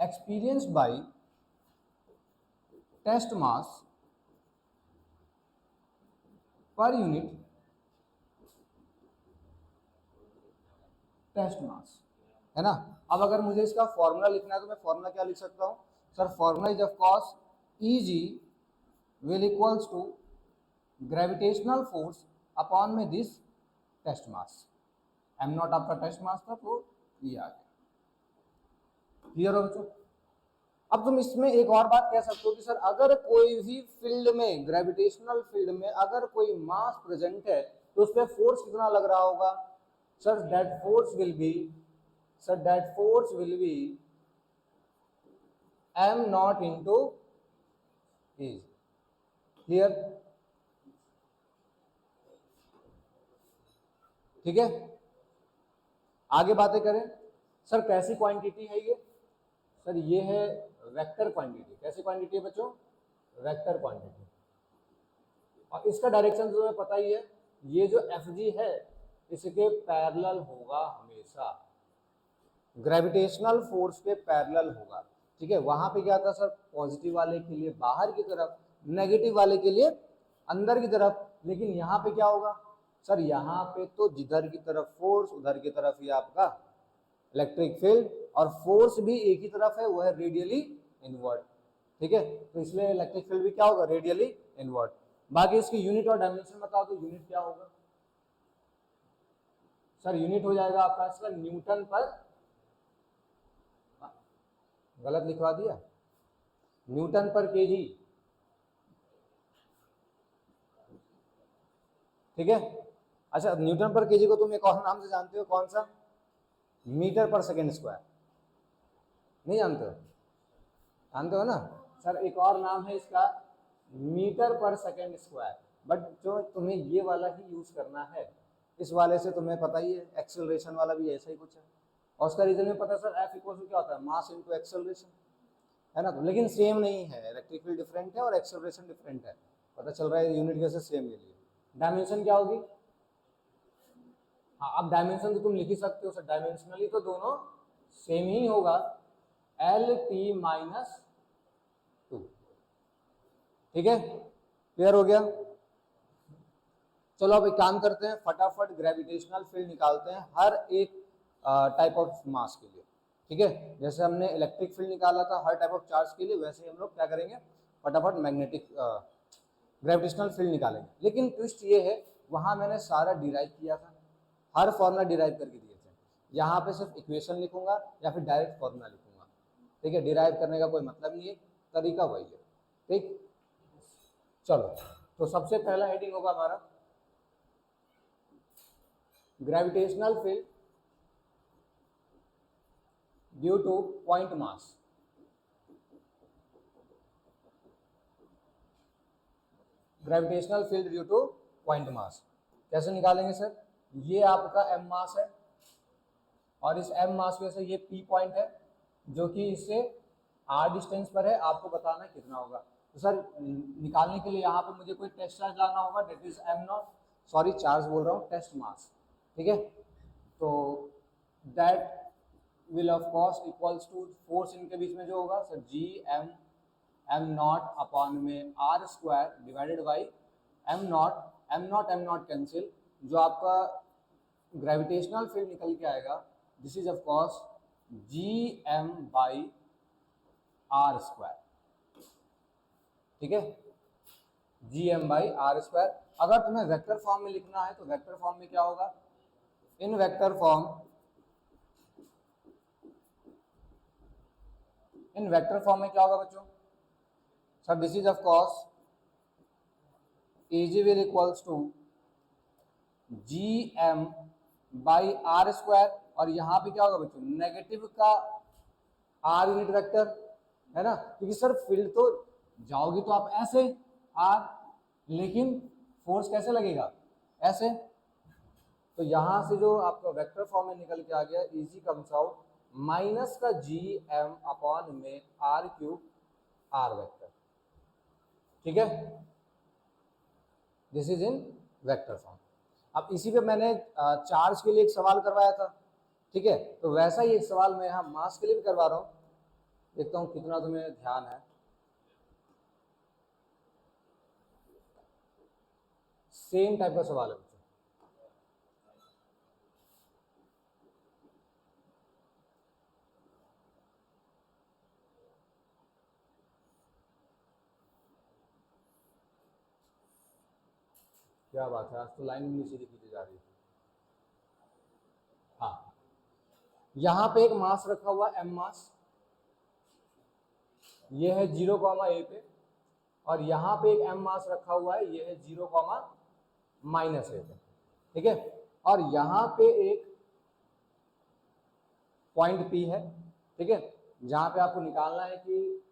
experienced by test mass per unit test mass, है ना। अब अगर मुझे इसका फॉर्मूला लिखना है तो मैं फॉर्मूला क्या लिख सकता हूँ sir, formula is of course Eg will equals to gravitational force upon में this test mass, m naught आपका टेस्ट मास था तो ये आ गया। क्लियर हो बच्चों। अब तुम इसमें एक और बात कह सकते हो कि सर अगर कोई भी फील्ड में, ग्रेविटेशनल फील्ड में अगर कोई मास प्रेजेंट है तो उस पर फोर्स कितना लग रहा होगा sir, that force will be m naught into edge. Clear, ठीक है। आगे बातें करें सर, कैसी क्वांटिटी है ये सर, ये है वेक्टर क्वांटिटी। कैसी क्वांटिटी है बच्चों, वेक्टर क्वांटिटी। और इसका डायरेक्शन तो तुम्हें पता ही है, ये जो एफ जी है इसके पैरेलल होगा हमेशा, ग्रेविटेशनल फोर्स के पैरेलल होगा, ठीक है। वहां पे क्या था सर, पॉजिटिव वाले के लिए बाहर की तरफ, नेगेटिव वाले के लिए अंदर की तरफ। लेकिन यहाँ पे क्या होगा सर, यहाँ पे तो जिधर की तरफ फोर्स उधर की तरफ ही आपका इलेक्ट्रिक फील्ड, और फोर्स भी एक ही तरफ है, वो है रेडियली इनवर्ड, ठीक है। तो इसलिए इलेक्ट्रिक फील्ड भी क्या होगा, रेडियली इनवर्ड। बाकी इसकी यूनिट और डायमेंशन बताओ तो यूनिट क्या होगा सर, यूनिट हो जाएगा आपका इसका न्यूटन पर, गलत लिखवा दिया, न्यूटन पर केजी, ठीक है। अच्छा, न्यूटन पर केजी को तुम एक और नाम से जानते हो, कौन सा, मीटर पर सेकेंड स्क्वायर। नहीं जानते हो, जानते हो ना सर, एक और नाम है इसका मीटर पर सेकेंड स्क्वायर। बट जो तुम्हें ये वाला ही यूज करना है, इस वाले से तुम्हें पता ही है, एक्सेलरेशन वाला भी ऐसा ही कुछ है। और उसका रीजन में पता है सर, एफ इक्वल टू क्या होता है, मास इनटू एक्सेलरेशन, है ना। तो लेकिन सेम नहीं है, इलेक्ट्रिक फील्ड डिफरेंट है और एक्सेलरेशन डिफरेंट है, पता चल रहा है यूनिट कैसे सेम के लिए। डायमेंशन क्या होगी, हाँ अब डायमेंशन तो तुम लिख ही सकते हो सर, डायमेंशनली तो दोनों सेम ही होगा, एल टी माइनस 2, ठीक है। क्लियर हो गया। चलो अब एक काम करते हैं, फटाफट ग्रेविटेशनल फील्ड निकालते हैं हर एक टाइप ऑफ मास के लिए, ठीक है। जैसे हमने इलेक्ट्रिक फील्ड निकाला था हर टाइप ऑफ चार्ज के लिए, वैसे ही हम लोग क्या करेंगे, फटाफट मैग्नेटिक ग्रेविटेशनल फील्ड निकालेंगे। लेकिन ट्विस्ट ये है, वहां मैंने सारा डिराइव किया था, हर फॉर्मूला डिराइव करके दिए थे। यहाँ पे सिर्फ इक्वेशन लिखूंगा या फिर डायरेक्ट फॉर्मूला लिखूंगा, ठीक है। डिराइव करने का कोई मतलब नहीं है, तरीका वही है, ठीक। चलो, तो सबसे पहला हेडिंग होगा हमारा gravitational field due two point mass. Gravitational field due two point mass कैसे निकालेंगे सर, ये आपका एम मास है और इस एम मास में से ये पी पॉइंट है जो कि इससे आर डिस्टेंस पर है, आपको बताना कितना होगा। तो सर निकालने के लिए यहाँ पे मुझे कोई टेस्ट चार्ज लाना होगा, that is M naught, sorry charge बोल रहा हूँ, टेस्ट मास, ठीक है। तो that will of course equals to force इनके बीच में जो होगा sir, G M naught upon में R square divided by M naught cancel, जो आपका ग्रेविटेशनल फील्ड निकल के आएगा, this is of course G M by R square, ठीक है, G M by R square. अगर तुम्हें वेक्टर फॉर्म में लिखना है तो वेक्टर फॉर्म में क्या होगा, इन वेक्टर फॉर्म में क्या होगा बच्चों sir, this is of course Ag will equals to G M by R square, और यहाँ पे क्या होगा बच्चों, नेगेटिव का आर यूनिट वेक्टर, है ना, क्योंकि सर फील्ड तो जाओगी तो आप ऐसे आर, लेकिन फोर्स कैसे लगेगा, ऐसे। तो यहां से जो आपका वेक्टर फॉर्म में निकल के आ गया, इजी कम्स आउट माइनस का जी एम अपॉन में आर क्यूब आर वेक्टर, ठीक है। This is in vector form. अब इसी पे मैंने चार्ज के लिए एक सवाल करवाया था, ठीक है, तो वैसा ही एक सवाल मैं यहाँ मास के लिए भी करवा रहा हूँ, देखता हूँ कितना तुम्हें ध्यान है। सेम टाइप का सवाल है बच्चों, क्या बात है, आज तो लाइन भी सीधी खींची जा रही है। हाँ, यहाँ पे एक मास रखा हुआ एम मास, ये है 0, a पे, और यहाँ पे एक एम मास रखा हुआ है, ये है 0, -a पे, ठीक है। और यहाँ पे एक पॉइंट P है, ठीक है, जहाँ पे आपको निकालना है कि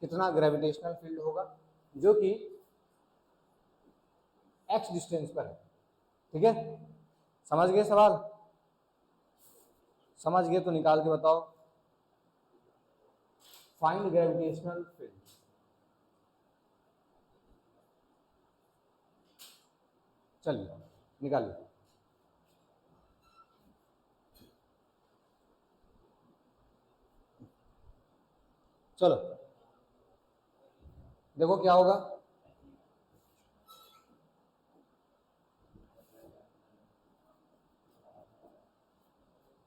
कितना ग्रेविटेशनल फील्ड होगा, जो कि x डिस्टेंस पर है, ठीक है। समझ गए सवाल? समझ गए तो निकाल के बताओ। Find gravitational field. चलिए निकालिए। चलो देखो क्या होगा।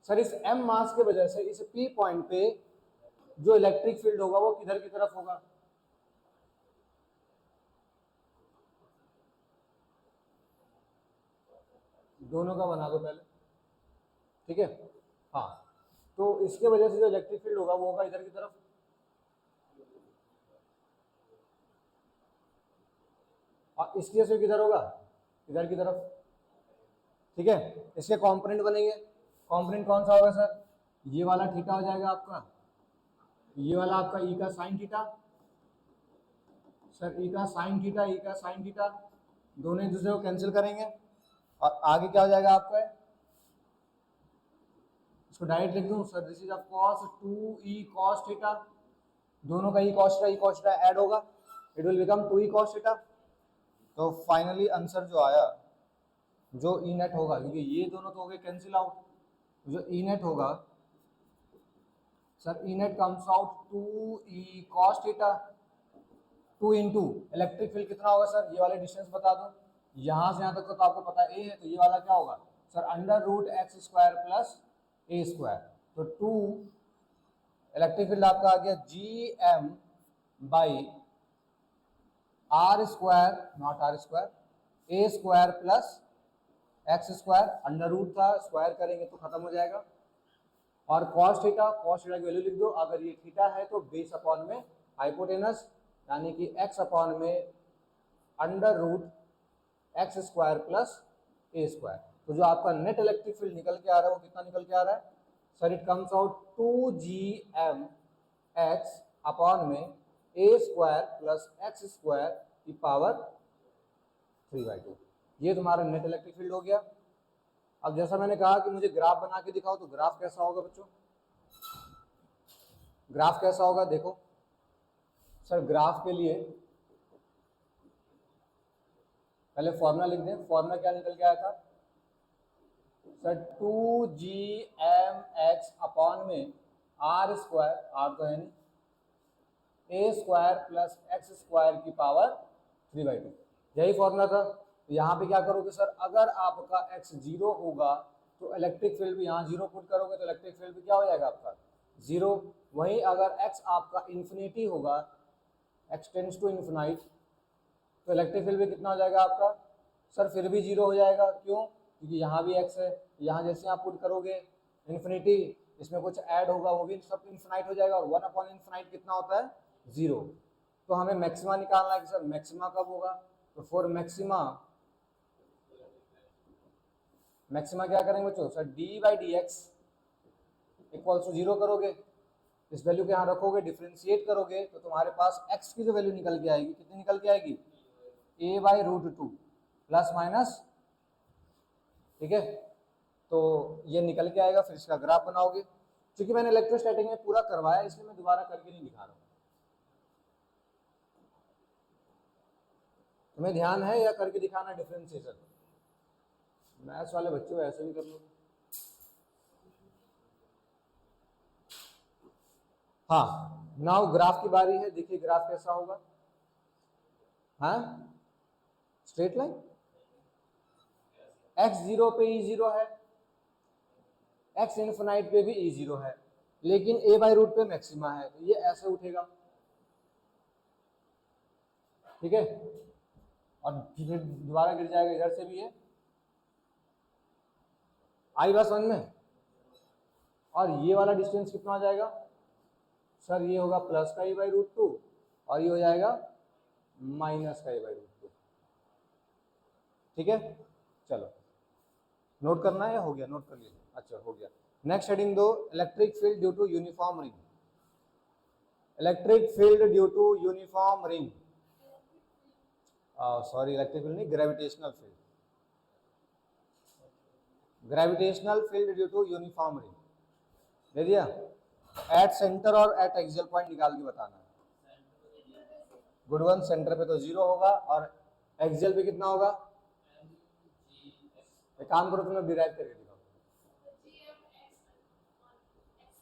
सर इस m मास के वजह से इस P पॉइंट पे जो इलेक्ट्रिक फील्ड होगा वो किधर की तरफ होगा? दोनों का बना दो पहले, ठीक है। हाँ, तो इसके वजह से जो इलेक्ट्रिक फील्ड होगा वो होगा इधर की तरफ, और इसकी वजह से किधर होगा? इधर की तरफ, ठीक है। इसके कंपोनेंट बनेंगे। कंपोनेंट कौन सा होगा सर? ये वाला थीटा हो जाएगा आपका, ये वाला आपका ई का साइन थीटा, सर ई का साइन थीटा, ई का साइन थीटा, दोनों एक दूसरे को कैंसिल करेंगे, और आगे क्या हो जाएगा आपका? इसको डायरेक्ट लिख दूं sir, this is of cos 2e cos theta, दोनों का ई cos थीटा ऐड होगा, it will become 2e cos theta. तो फाइनली आंसर जो आया, जो ई नेट होगा, क्योंकि ये दोनों तो हो गए कैंसिल आउट, जो ई नेट होगा sir, E net comes out 2e cos theta, 2 into electric field कितना होगा सर? ये वाले डिस्टेंस बता दो, यहाँ से यहाँ तक तो आपको पता ए है, तो ये वाला क्या होगा sir? √x² plus a square, तो 2 इलेक्ट्रिक फील्ड आपका आ गया GM by r², not r², a² plus x², under root था, स्क्वायर करेंगे तो खत्म हो जाएगा। और cos थीटा की वैल्यू लिख दो, अगर ये थीटा है तो बेस अपॉन में हाइपोटेनस, यानी कि x अपॉन में √x² प्लस a²। तो जो आपका नेट इलेक्ट्रिक फील्ड निकल के आ रहा है वो कितना निकल के आ रहा है sir? It comes out 2gmx upon में a² प्लस x² की पावर 3/2। ये तुम्हारा नेट इलेक्ट्रिक फील्ड हो गया। अब जैसा मैंने कहा कि मुझे ग्राफ बना के दिखाओ, तो ग्राफ कैसा होगा बच्चों? ग्राफ कैसा होगा देखो सर। ग्राफ के लिए पहले फॉर्मूला लिख दें। फॉर्मूला क्या निकल के आया था सर? 2gmx अपॉन में r², r तो है नहीं, a² प्लस x² की पावर 3/2, यही फॉर्मूला था। तो यहाँ पे क्या करोगे सर? अगर आपका x 0 होगा तो इलेक्ट्रिक फील्ड भी यहाँ 0 पुट करोगे तो इलेक्ट्रिक फील्ड भी क्या हो जाएगा आपका? 0। वहीं अगर x आपका इन्फिनिटी होगा, x टेंड्स टू इन्फिनाइट, तो इलेक्ट्रिक फील्ड भी कितना हो जाएगा आपका सर? फिर भी 0 हो जाएगा। क्यों? क्योंकि यहाँ भी x है, यहाँ जैसे आप पुट करोगे इन्फिनिटी, इसमें कुछ ऐड होगा, वो भी सब इन्फिनाइट हो जाएगा, और 1/इन्फिनाइट कितना होता है? 0। तो हमें मैक्सिमा निकालना है कि सर मैक्सिमा कब होगा? तो फॉर मैक्सिमा क्या करेंगे बच्चों सर? d/dx इक्वल्स टू 0 करोगे, इस वैल्यू के यहाँ रखोगे, डिफ्रेंशिएट करोगे, तो तुम्हारे पास x की जो वैल्यू निकल के आएगी, कितनी निकल के आएगी? a/√2 प्लस माइनस, ठीक है। तो ये निकल के आएगा, फिर इसका ग्राफ बनाओगे। क्योंकि मैंने इलेक्ट्रोस्टैटिक में पूरा करवाया, इसलिए मैं दोबारा करके नहीं दिखा रहा हूँ। तुम्हें ध्यान है या करके दिखाना डिफरेंशिएशन? मैथ्स वाले बच्चों ऐसे भी कर लो। हाँ, नाउ ग्राफ की बारी है। देखिए ग्राफ कैसा होगा। हाँ, स्ट्रेट लाइन, x 0 पे e 0 है, x इन्फिनाइट पे भी e 0 है, लेकिन a/रूट पे मैक्सिमा है, तो ये ऐसे उठेगा, ठीक है। और फिर दोबारा गिर जाएगा, इधर से भी ये। आई बात समझ में? और ये वाला डिस्टेंस कितना हो जाएगा सर? ये होगा प्लस का a/√2 और ये हो जाएगा माइनस का a/√2। ठीक है, चलो नोट करना है या हो गया? नोट कर लीजिए। अच्छा हो गया। नेक्स्ट हेडिंग दो, electric field due to uniform ring. Electric field due to uniform ring, sorry electric field नहीं, gravitational field. Gravitational field due to uniform ring दे दिया। एट सेंटर और एट एक्सियल पॉइंट निकाल के बताना है। गुड वन, सेंटर पे तो 0 होगा और एक्सियल पे कितना होगा? एक काम करो, तुम लोग डिराइव करके दिखाओ।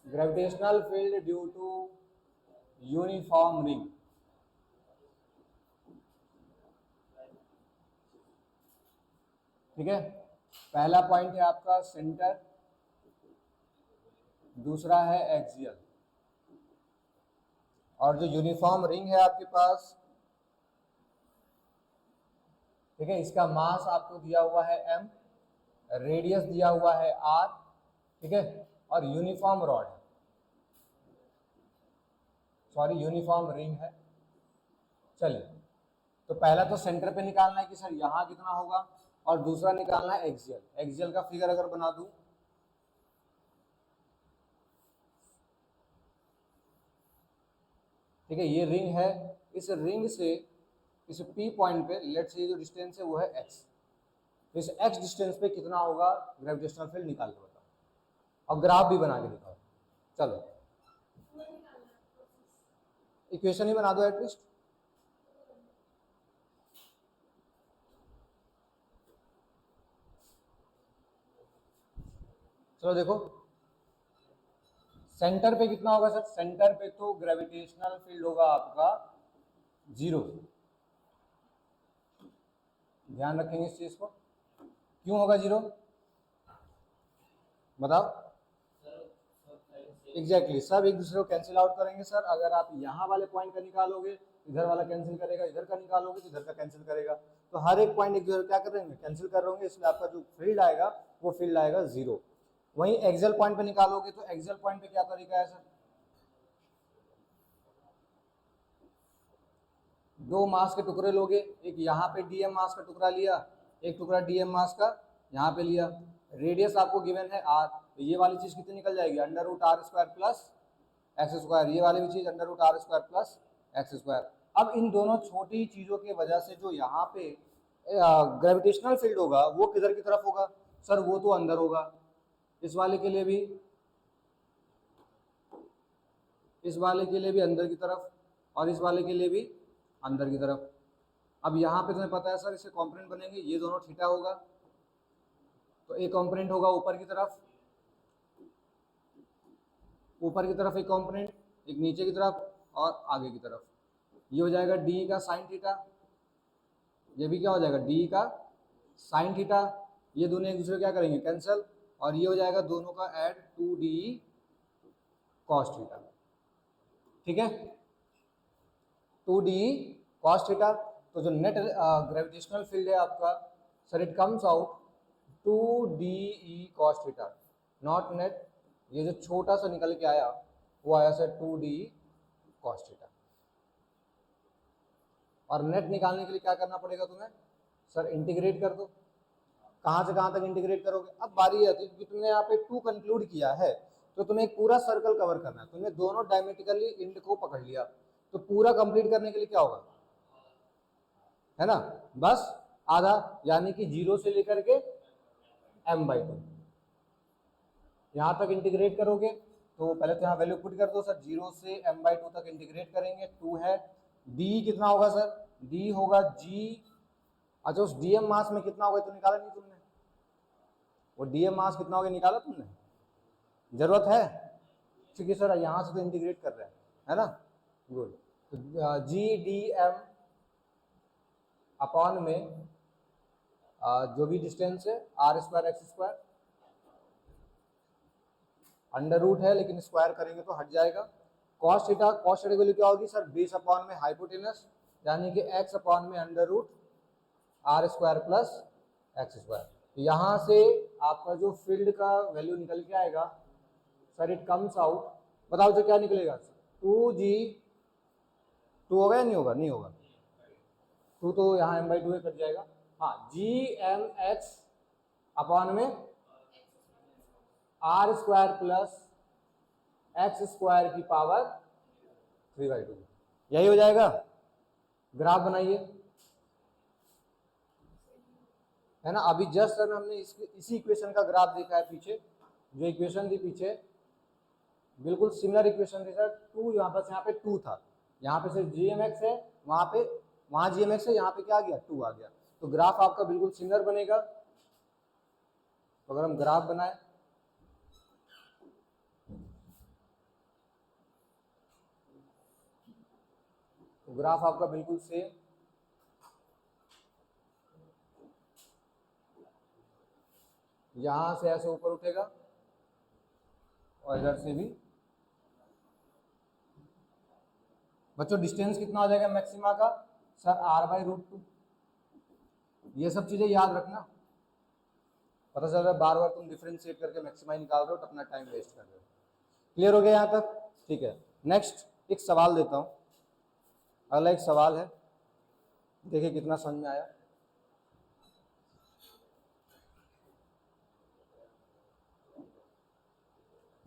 Gravitational field due to uniform ring, ठीक है। पहला पॉइंट है आपका सेंटर, दूसरा है एक्सियल, और जो यूनिफॉर्म रिंग है आपके पास, ठीक है, इसका मास आपको दिया हुआ है m, रेडियस दिया हुआ है r, ठीक है, और यूनिफॉर्म रॉड है, सॉरी यूनिफॉर्म रिंग है। चलिए, तो पहला तो सेंटर पे निकालना है कि सर यहां कितना होगा, और दूसरा निकालना है एक्सियल। एक्सियल का फिगर अगर बना दूं, ठीक है, ये रिंग है, इस रिंग से इस P पॉइंट पे लेट से जो डिस्टेंस है वो है x, तो इस x डिस्टेंस पे कितना होगा ग्रेविटेशनल फील्ड निकाल के बताओ, और ग्राफ भी बना के दिखाओ। चलो इक्वेशन ही बना दो एटलीस्ट। चलो देखो, सेंटर पे कितना होगा सर? सेंटर पे तो ग्रेविटेशनल फील्ड होगा आपका 0, ध्यान रखेंगे इस चीज को। क्यों होगा 0 बताओ? एग्जैक्टली, सब एक दूसरे को कैंसिल आउट करेंगे सर। अगर आप यहाँ वाले पॉइंट का निकालोगे, इधर वाला कैंसिल करेगा, इधर का निकालोगे तो इधर का कैंसिल करेगा, तो हर एक पॉइंट एक दूसरे क्या कर रहे हैं? कैंसिल कर रहे होंगे, इसलिए आपका जो फील्ड आएगा वो फील्ड आएगा 0। वहीं एक्सियल पॉइंट पे निकालोगे तो एक्सियल पॉइंट पे क्या तरीका है सर? दो मास के टुकड़े लोगे, एक यहाँ पे डीएम मास का टुकड़ा लिया, एक टुकड़ा डीएम मास का यहाँ पे लिया, रेडियस आपको गिवन है r, तो ये वाली चीज कितनी निकल जाएगी? √r² प्लस x², ये वाली भी चीज √r² प्लस x²। अब इन दोनों छोटी चीजों की वजह से जो यहाँ पे ग्रेविटेशनल फील्ड होगा वो किधर की तरफ होगा सर? वो तो अंदर होगा। इस वाले के लिए भी, इस वाले के लिए भी अंदर की तरफ, और इस वाले के लिए भी अंदर की तरफ। अब यहाँ पे तुम्हें पता है सर इसके कंपोनेंट बनेंगे, ये दोनों थीटा होगा, तो एक कंपोनेंट होगा ऊपर की तरफ, ऊपर की तरफ एक कंपोनेंट, एक नीचे की तरफ और आगे की तरफ। ये हो जाएगा डी का साइन थीटा, ये भी क्या हो जाएगा? डी का साइन थीटा। ये दोनों एक दूसरे को क्या करेंगे? कैंसिल, और ये हो जाएगा दोनों का ऐड 2d कॉस थीटा, ठीक है, 2d कॉस थीटा। तो जो नेट ग्रेविटेशनल फील्ड है आपका sir, it comes out 2de cos theta, not net. ये जो छोटा सा निकल के आया वो आया सर 2d कॉस थीटा। और नेट निकालने के लिए क्या करना पड़ेगा तुम्हें सर? इंटीग्रेट कर दो। कहाँ से कहाँ तक इंटीग्रेट करोगे? अब बारी आती है, क्योंकि तुमने यहाँ पे 2 कंक्लूड किया है तो तुम्हें एक पूरा सर्कल कवर करना है। तुमने दोनों डायमेट्रिकली इंड को पकड़ लिया, तो पूरा कंप्लीट करने के लिए क्या होगा, है ना, बस आधा, यानी कि 0 से लेकर के m/2 यहाँ तक इंटीग्रेट करोगे। तो पहले तो यहाँ वैल्यू पुट कर दो सर, 0 से m/2 तक इंटीग्रेट करेंगे, 2 है। d कितना होगा सर? d होगा g, अच्छा उस dm मास में कितना होगा तो निकाला नहीं तुमने? वो dm मास कितना होगा निकाला तुमने? जरूरत है? क्योंकि सर यहाँ से तो इंटीग्रेट कर रहे हैं, है ना, गुड। तो जी डी एम अपॉन में जो भी डिस्टेंस है r² x², अंडर रूट है लेकिन स्क्वायर करेंगे तो हट जाएगा। कॉस थीटा, कॉस थीटा की वैल्यू क्या होगी सर? बेस अपॉन में हाइपोटेनस, यानी कि x अपॉन में under root R square plus X square. यहाँ से आपका जो फील्ड का वैल्यू निकल के आएगा सर, इट कम्स आउट, बताओ तो क्या निकलेगा, 2g, 2 होगा या नहीं होगा, नहीं होगा, 2 तो यहाँ m/2 कट जाएगा, हाँ, gmx अपॉन में R square plus X square की पावर 3/2, यही हो जाएगा। ग्राफ बनाइए, है ना, अभी जस्ट सर हमने इसी इक्वेशन का ग्राफ देखा है पीछे, जो इक्वेशन थी पीछे बिल्कुल सिमिलर इक्वेशन थी सर, 2 यहाँ पे 2 था, यहाँ पे सिर्फ gmx है, वहाँ gmx है, यहाँ पे क्या आ गया, 2 आ गया, तो ग्राफ आपका बिल्कुल सिमिलर बनेगा। तो अगर हम ग्राफ बनाए, तो ग्राफ आपका बिल्कुल सेम, यहां से ऐसे ऊपर उठेगा और इधर से भी। बच्चों डिस्टेंस कितना हो जाएगा मैक्सिमा का, सर r/√2, ये सब चीजें याद रखना, पता चल रहा है बार बार तुम डिफरेंशिएट करके मैक्सिमा निकाल रहे हो तो अपना टाइम वेस्ट कर रहे हो। क्लियर हो गया यहाँ तक, ठीक है। नेक्स्ट एक सवाल देता हूँ, अगला एक सवाल है, देखिए कितना समझ में आया।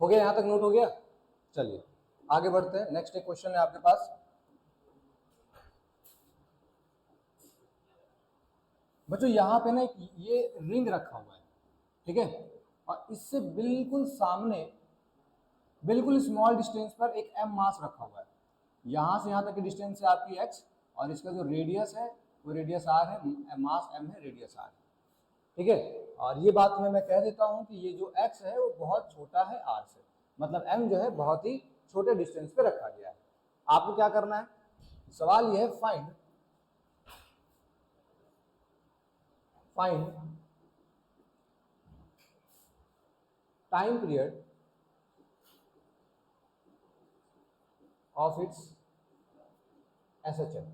हो गया, यहाँ तक नोट हो गया, चलिए आगे बढ़ते हैं। नेक्स्ट एक क्वेश्चन है आपके पास, बच्चों यहाँ पे ना ये रिंग रखा हुआ है, ठीक है, और इससे बिल्कुल सामने बिल्कुल स्मॉल डिस्टेंस पर एक m मास रखा हुआ है, यहाँ से यहाँ तक की डिस्टेंस है आपकी x, और इसका जो रेडियस है वो रेडियस r है, मास m है, रेडियस r है, ठीक है। और ये बात मैं कह देता हूँ कि ये जो x है वो बहुत छोटा है r से, मतलब m जो है बहुत ही छोटे डिस्टेंस पे रखा गया है। आपको क्या करना है, सवाल ये है, find time period of its SHM।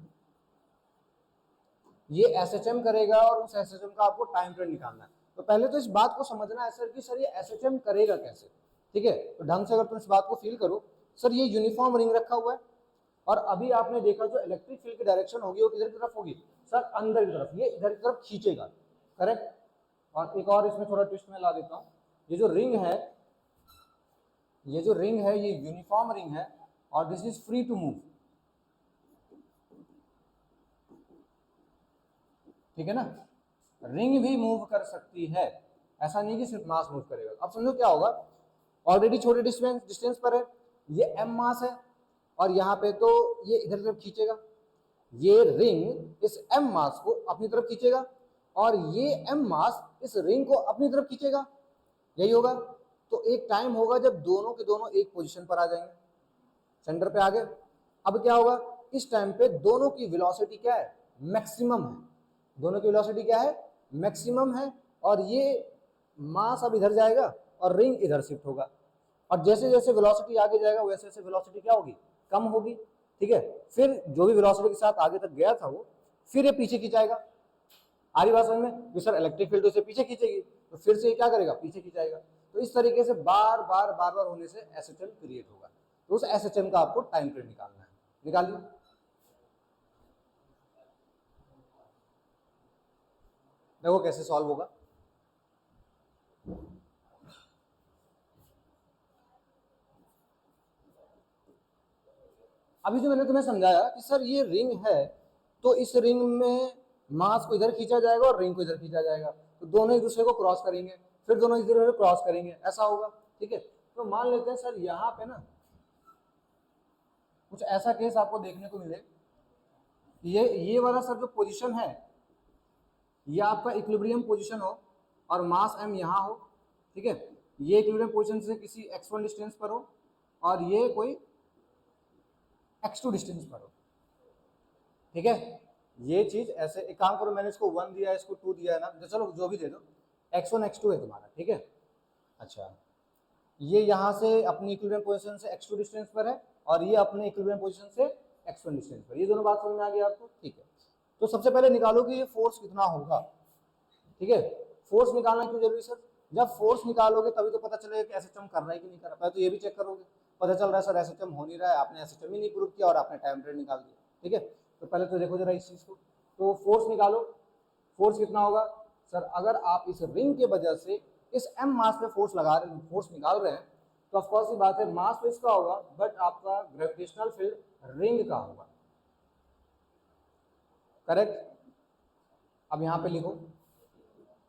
ये SHM करेगा और उस SHM का आपको टाइम पीरियड निकालना है। तो पहले तो इस बात को समझना है सर कि सर ये SHM करेगा कैसे, ठीक है। तो ढंग से अगर तुम इस बात को फील करो, सर ये यूनिफॉर्म रिंग रखा हुआ है, और अभी आपने देखा जो इलेक्ट्रिक फील्ड की डायरेक्शन होगी वो किधर की तरफ होगी, सर अंदर की तरफ, ये इधर की तरफ खींचेगा, करेक्ट। और एक और इसमें थोड़ा ट्विस्ट में ला देता हूँ, ये जो रिंग है ये यूनिफॉर्म रिंग है, और this is free to move, ठीक है ना, रिंग भी मूव कर सकती है, ऐसा नहीं कि सिर्फ मास मूव करेगा। अब समझो क्या होगा, ऑलरेडी छोटे डिस्टेंस पर है, ये m मास है, और यहाँ पे तो ये इधर तरफ खींचेगा, ये रिंग इस m मास को अपनी तरफ खींचेगा, और ये m मास इस रिंग को अपनी तरफ खींचेगा, यही होगा। तो एक टाइम होगा जब दोनों के दोनों एक पोजीशन पर आ जाएंगे, सेंटर पे आ गए। अब क्या होगा, इस टाइम पे दोनों की वेलोसिटी क्या है, मैक्सिमम है, दोनों की वेलोसिटी क्या है, मैक्सिमम है, और ये मास अब इधर जाएगा और रिंग इधर शिफ्ट होगा, और जैसे जैसे वेलोसिटी आगे जाएगा वैसे वैसे वेलोसिटी क्या होगी, कम होगी, ठीक है। फिर जो भी वेलोसिटी के साथ आगे तक गया था वो फिर ये पीछे खिंचाएगा, आ रही बात समझ में कि सर इलेक्ट्रिक फील्ड तो इसे पीछे खींचेगी, तो फिर से ये क्या करेगा, पीछे खिंचाएगा। तो इस तरीके से बार बार होने से SHM क्रिएट होगा। तो उस SHM का आपको टाइम पीरियड निकालना है, निकालिए। देखो कैसे सॉल्व होगा, अभी जो मैंने तुम्हें समझाया कि सर ये रिंग है, तो इस रिंग में मास को इधर खींचा जाएगा और रिंग को इधर खींचा जाएगा, तो दोनों एक दूसरे को क्रॉस करेंगे, फिर दोनों इधर क्रॉस करेंगे, ऐसा होगा, ठीक है। तो मान लेते हैं सर यहाँ पे ना कुछ ऐसा केस आपको देखने को मिले, ये वाला सर जो पोजीशन है ये आपका इक्विलिब्रियम पोजीशन हो और मास m यहाँ हो, ठीक है, ये इक्विलिब्रियम पोजीशन से किसी x1 डिस्टेंस पर हो और ये कोई x2 डिस्टेंस पर हो, ठीक है। ये चीज ऐसे, एक काम करो, मैंने इसको 1 दिया है, इसको 2 दिया है ना, तो चलो जो भी दे दो, x1 x2 है तुम्हारा, ठीक है। अच्छा, ये यहाँ से अपनी इक्विलिब्रियम पोजीशन से x2 डिस्टेंस पर है और ये अपने इक्विलिब्रियम पोजीशन से x1 डिस्टेंस पर, ये दोनों बात समझ में आ गई आपको, ठीक है। तो सबसे पहले निकालो कि ये फोर्स कितना होगा, ठीक है। फोर्स निकालना क्यों जरूरी सर? जब फोर्स निकालोगे तभी तो पता चलेगा कि एसएचएम कर रहा है कि नहीं कर रहा है। तो ये भी चेक करोगे, पता चल रहा है सर एसएचएम हो नहीं रहा है, आपने एसएचएम ही नहीं प्रूव किया और आपने टाइम पीरियड निकाल दिया, ठीक है। तो पहले तो देखो जरा इस चीज को, तो फोर्स निकालो। फोर्स कितना होगा सर? अगर आप इस रिंग के वजह से इस एम मास पे फोर्स लगा रहे हैं, फोर्स निकाल रहे हैं, तो ऑफकोर्स ही बात है मास तो इसका होगा, बट आपका ग्रेविटेशनल फील्ड रिंग का होगा, करेक्ट। अब यहां पे लिखो,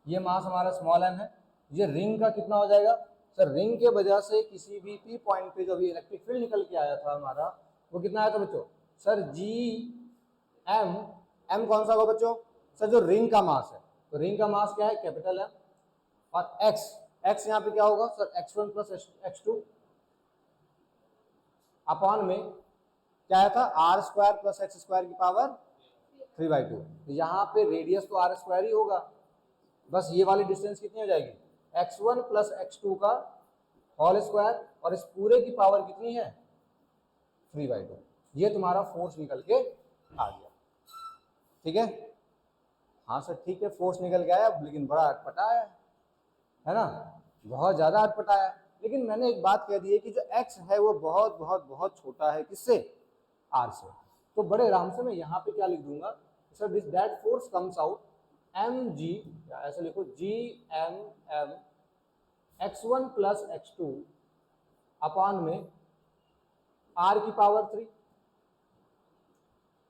ये मास हमारा स्मॉल एम है, ये रिंग का कितना हो जाएगा सर? रिंग के वजह से किसी भी पी पॉइंट पे जो भी इलेक्ट्रिक फील्ड निकल के आया था हमारा, वो कितना आया था बच्चों? सर जी एम, एम कौन सा होगा बच्चों? सर जो रिंग का मास है, तो रिंग का मास क्या है? Capital M. और एक्स, एक्स यहाँ पे क्या होगा sir? x1 plus x2 upon में क्या आया था? R square plus X square की पावर 3/2। तो यहाँ पे रेडियस तो आर स्क्वायर ही होगा, बस ये वाली डिस्टेंस कितनी हो जाएगी? x1 प्लस x2 का होल स्क्वायर, और इस पूरे की पावर कितनी है? 3/2। ये तुम्हारा फोर्स निकल के आ गया, ठीक है। हाँ सर ठीक है, फोर्स निकल के आया, लेकिन बड़ा अटपटा है ना, बहुत ज्यादा अटपटा है। लेकिन मैंने एक बात कह दी है कि जो x है वो बहुत बहुत बहुत छोटा है, किससे? r से। तो बड़े आराम से मैं यहाँ पे क्या लिख दूंगा sir? This that force comes out mg, ऐसे लिखो G M M x1 plus x2 upon में r की पावर 3।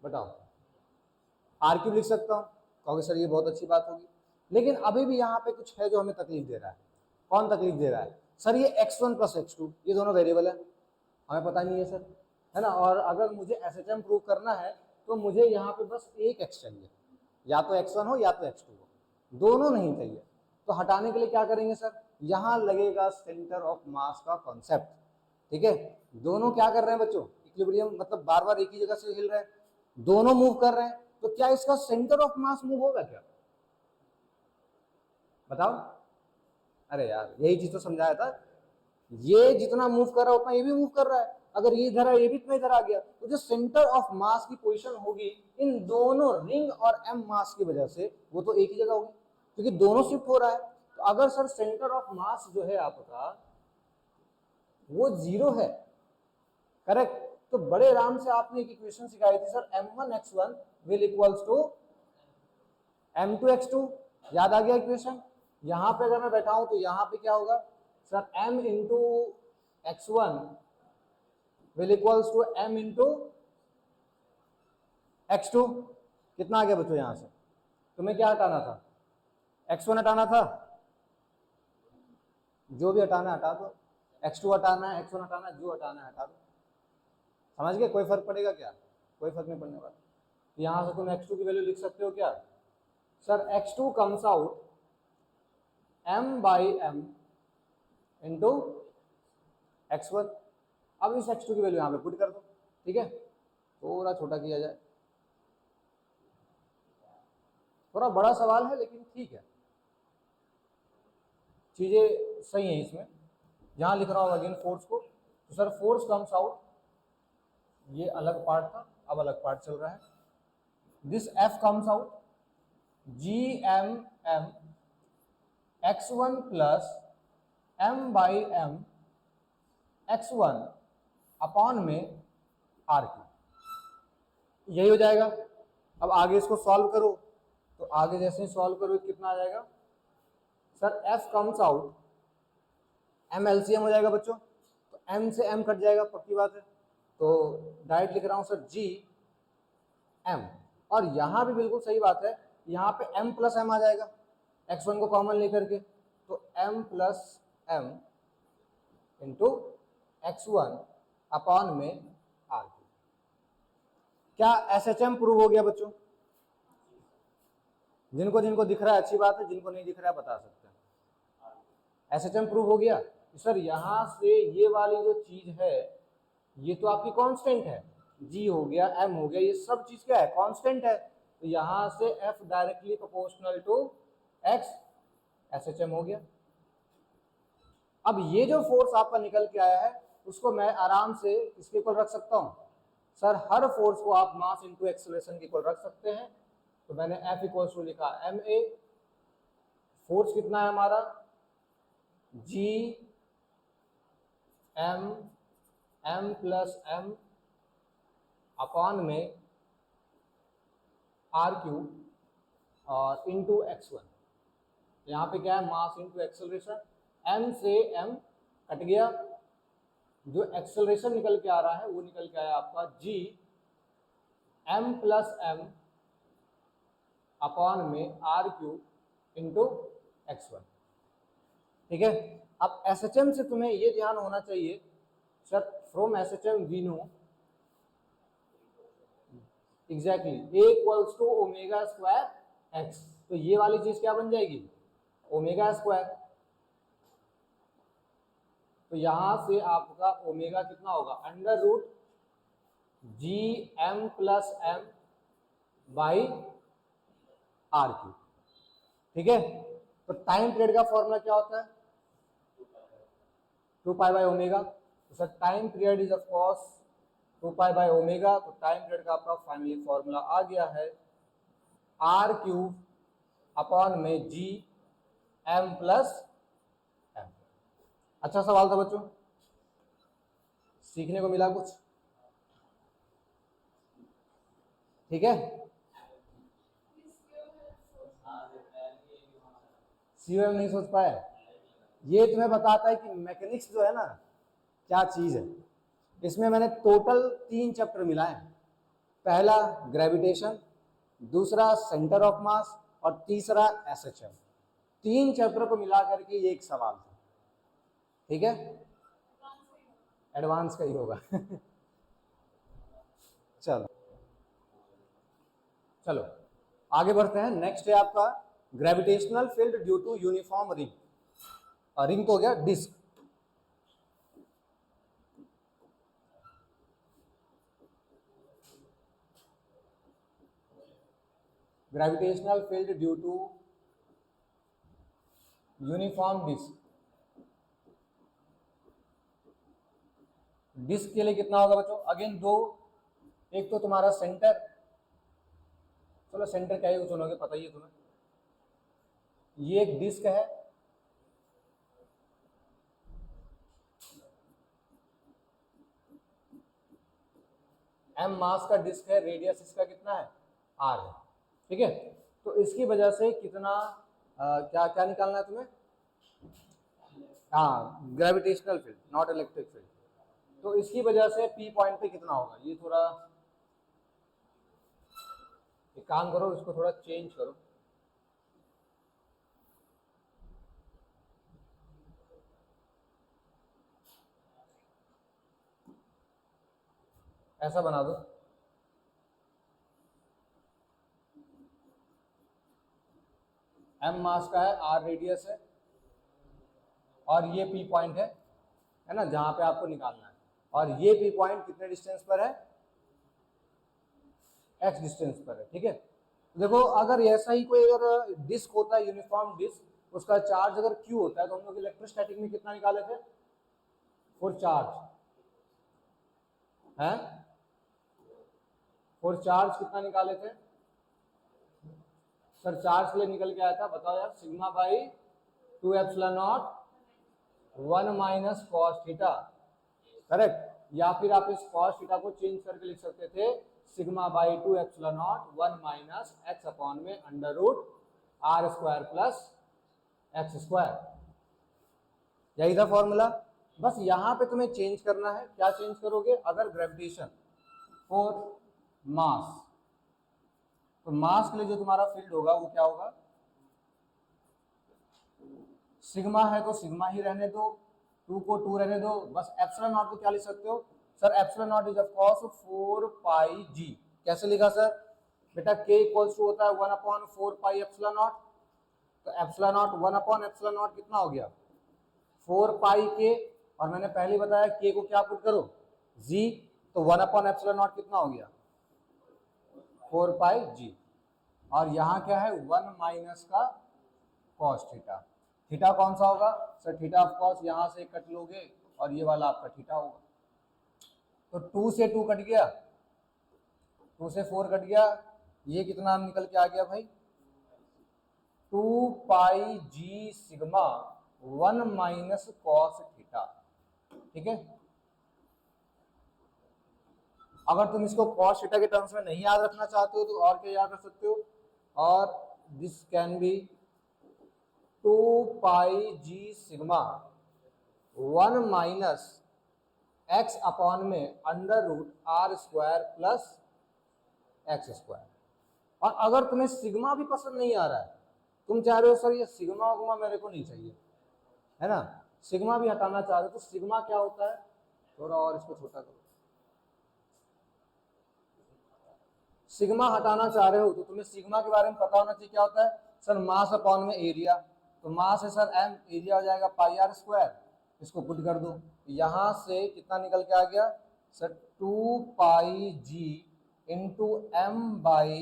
बताओ, r क्यूब लिख सकता हूँ? कहोगे सर ये बहुत अच्छी बात होगी, लेकिन अभी भी यहाँ पे कुछ है जो हमें तकलीफ दे रहा है। कौन तकलीफ दे रहा है सर? ये x1 प्लस x2, ये दोनों वेरिएबल है, हमें पता नहीं है सर, है ना। और अगर मुझे एसएचएम प्रूव करना है तो मुझे यहाँ पे बस एक x चाहिए, या तो x1 हो या तो x2 हो, दोनों नहीं चाहिए। तो हटाने के लिए क्या करेंगे सर? यहाँ लगेगा सेंटर ऑफ मास का कॉन्सेप्ट, ठीक है। दोनों क्या कर रहे हैं बच्चों? इक्विलिब्रियम, मतलब बार बार एक ही जगह से हिल रहे हैं, दोनों मूव कर रहे हैं, तो क्या इसका सेंटर ऑफ मास मूव होगा क्या? बताओ। अरे यार यही चीज तो समझाया था, ये जितना मूव कर रहा है उतना ये भी मूव कर रहा है, अगर ये इधर है ये भी इतना इधर आ गया, तो जो सेंटर ऑफ मास की पोजीशन होगी इन दोनों रिंग और एम मास की वजह से, वो तो एक ही जगह होगी, क्योंकि दोनों शिफ्ट हो रहा है। तो अगर सर सेंटर ऑफ मास जो है आपका वो 0 है, करेक्ट, तो बड़े आराम से आपने एक इक्वेशन सिखाई थी sir, m1x1 will equals to m2x2, याद आ गया इक्वेशन? यहां पे अगर मैं बैठा हूं तो यहां पे क्या होगा sir? m into x1 will equals to m into x2। कितना आ गया बच्चों? यहां से तुम्हें क्या हटाना था? x1 हटाना था, जो भी हटाना हटा दो, x2 हटाना है, x1 हटाना है, जो हटाना है हटा दो, समझ गए? कोई फर्क पड़ेगा क्या? कोई फर्क नहीं पड़ने वाला। यहां से तुम x2 की वैल्यू लिख सकते हो क्या sir? x2 comes out m/m into x1। अब इस x2 की वैल्यू यहां पे पुट कर दो, ठीक है। थोड़ा छोटा किया जाए, थोड़ा बड़ा सवाल है लेकिन ठीक है, चीजें सही हैं इसमें। यहां लिख रहा हूं अगेन फोर्स को, तो सर फोर्स कम्स आउट, ये अलग पार्ट था अब अलग पार्ट चल रहा है, this F comes out GM x1 plus m/m x1 upon में r की, यही हो जाएगा। अब आगे इसको सॉल्व करो, तो आगे जैसे ही सॉल्व करो कितना आ जाएगा sir? F comes out, m LCM हो जाएगा बच्चों, तो m से m कट जाएगा, पक्की बात है, तो डायरेक्ट लिख रहा हूं सर जी m। और यहां भी बिल्कुल सही बात है, यहां पे m प्लस m आ जाएगा, x1 को कॉमन लेकर के, तो m plus m into x1 upon में r। क्या SHM प्रूव हो गया बच्चों? जिनको जिनको दिख रहा है अच्छी बात है, जिनको नहीं दिख रहा है बता सकते हैं। SHM प्रूव हो गया सर। यहां से ये वाली जो चीज है ये तो आपकी कांस्टेंट है, g हो गया, m हो गया, ये सब चीज क्या है? कांस्टेंट है। तो यहां से f directly proportional to x, SHM हो गया। अब ये जो फोर्स आपका निकल के आया है उसको मैं आराम से किसके इक्वल रख सकता हूं सर? हर फोर्स को आप मास इंटू एक्सेलरेशन के इक्वल रख सकते हैं, तो मैंने F इक्वल्स टू लिखा ma, फोर्स कितना है हमारा G m plus m upon में r³ और इंटू x1। यहाँ पे क्या है, मास इंटू एक्सेलरेशन, m से m कट गया, जो एक्सेलरेशन निकल के आ रहा है वो निकल के आया आपका G m plus m upon में r³ इंटू x1। ठीक है। अब SHM से तुम्हें ये ध्यान होना चाहिए sir, from SHM we know exactly A equals to omega square x, तो ये वाली चीज क्या बन जाएगी, ओमेगा स्क्वायर। तो यहां से आपका ओमेगा कितना होगा, under root G m plus m by r³। ठीक है। तो टाइम पीरियड का फॉर्मूला क्या होता है, 2 पाई बाई ओमेगा। तो sir time period is of course 2 pi by omega, तो टाइम पीरियड का आपका फाइनली फॉर्मूला आ गया है r³ अपॉन में जी m प्लस m। अच्छा सवाल था बच्चों, सीखने को मिला कुछ, ठीक है। COM नहीं सोच पाए, ये तुम्हें बताता है कि मैकेनिक्स जो है ना क्या चीज है। इसमें मैंने टोटल 3 चैप्टर मिलाए हैं, पहला ग्रेविटेशन, दूसरा सेंटर ऑफ मास और तीसरा SHM। 3 चैप्टर को मिला करके ये एक सवाल था, ठीक है, एडवांस का ही होगा। चलो चलो आगे बढ़ते हैं। नेक्स्ट है आपका gravitational field due to uniform ring. Ring तो हो गया disc, gravitational field due to uniform disc. Disc के लिए कितना होगा बच्चों, अगेन दो, एक तो तुम्हारा सेंटर, चलो सेंटर क्या है वो चुनोगे, पता ही है तुम्हें, ये एक डिस्क है, m मास का डिस्क है, रेडियस इसका कितना है r है। ठीक है। तो इसकी वजह से कितना क्या क्या निकालना है तुम्हें, हाँ gravitational field not electric field. तो इसकी वजह से P पॉइंट पे कितना होगा, ये थोड़ा एक काम करो, इसको थोड़ा चेंज करो, ऐसा बना दो, m मास का है, r रेडियस है और ये P पॉइंट है ना जहां पे आपको निकालना है, और ये P पॉइंट कितने डिस्टेंस पर है, x डिस्टेंस पर है। ठीक है। देखो अगर ऐसा ही कोई अगर डिस्क होता है यूनिफॉर्म डिस्क, उसका चार्ज अगर Q होता है, तो हम लोग इलेक्ट्रोस्टैटिक में कितना निकाले थे, फॉर चार्ज है, फॉर चार्ज कितना निकाले थे सर, चार्ज के लिए निकल के आया था, बताओ यार, sigma by 2 epsilon naught 1 minus cos theta, correct. या फिर आप इस कॉस थीटा को चेंज करके लिख सकते थे sigma by 2 epsilon naught 1 minus X upon में under root r square plus X square, यही था फॉर्मूला। बस यहाँ पे तुम्हें चेंज करना है, क्या चेंज करोगे, अगर ग्रेविटेशन फॉर मास, तो मास के लिए जो तुम्हारा फील्ड होगा वो क्या होगा, सिग्मा है तो सिग्मा ही रहने दो, 2 को 2 रहने दो, बस एप्सिलॉन नॉट को क्या लिख सकते हो sir, epsilon not is of course 4 पाई जी। कैसे लिखा सर, बेटा k इक्वल्स टू होता है 1 अपॉन 4 पाई एप्सिलॉन नॉट, तो epsilon naught 1 upon epsilon not कितना हो गया 4 पाई k, और मैंने पहले बताया k को क्या पुट करो g, तो 1 अपॉन एप्सिलॉन नॉट कितना हो गया 4 पाई g, और यहाँ क्या है 1 माइनस का कॉस थीटा। थीटा कौन सा होगा सर, थीटा ऑफ कोर्स यहाँ से कट लोगे और ये वाला आपका थीटा होगा, तो 2 से 2 कट गया, 2 से 4 कट गया, ये कितना निकल के आ गया भाई, 2 pi G sigma 1 minus cos theta. ठीक है, अगर तुम इसको कॉस थीटा के टर्म्स में नहीं याद रखना चाहते हो तो और क्या याद रख सकते हो, और this can be 2 pi G sigma 1 minus X upon में under root R square plus X square. और अगर तुम्हें सिग्मा भी पसंद नहीं आ रहा है, तुम चाह रहे हो सर ये सिग्मा उग्मा मेरे को नहीं चाहिए, है ना, सिग्मा भी हटाना चाह रहे हो, तो सिग्मा क्या होता है, थोड़ा और इसको छोटा करो, सिग्मा हटाना चाह रहे हो तो तुम्हें सिग्मा के बारे में पता होना चाहिए क्या होता है, सर मास अपॉन में एरिया, तो मास है सर एम, एरिया हो जाएगा पाई आर स्क्वायर, इसको पुट कर दो, यहां से कितना निकल के आ गया sir 2 pi G into M by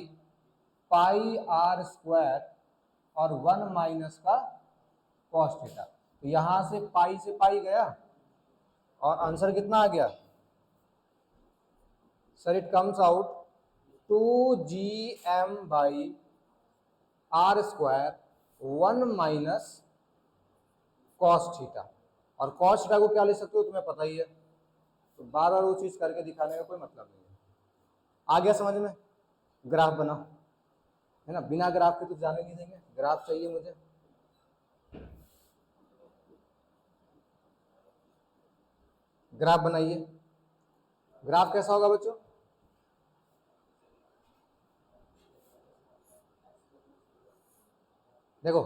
pi R square और 1 माइनस का कॉस थीटा, तो यहां से पाई गया और आंसर कितना आ गया sir, it comes out 2gm by R square 1 minus cos theta, और कॉस थीटा को क्या ले सकते हो तुम्हें पता ही है, तो बार बार वो चीज करके दिखाने का कोई मतलब नहीं है। आ गया समझ में, ग्राफ बनाओ, है ना, बिना ग्राफ के तो जाने नहीं देंगे, ग्राफ चाहिए मुझे। ग्राफ बनाइए, ग्राफ कैसा होगा बच्चों, देखो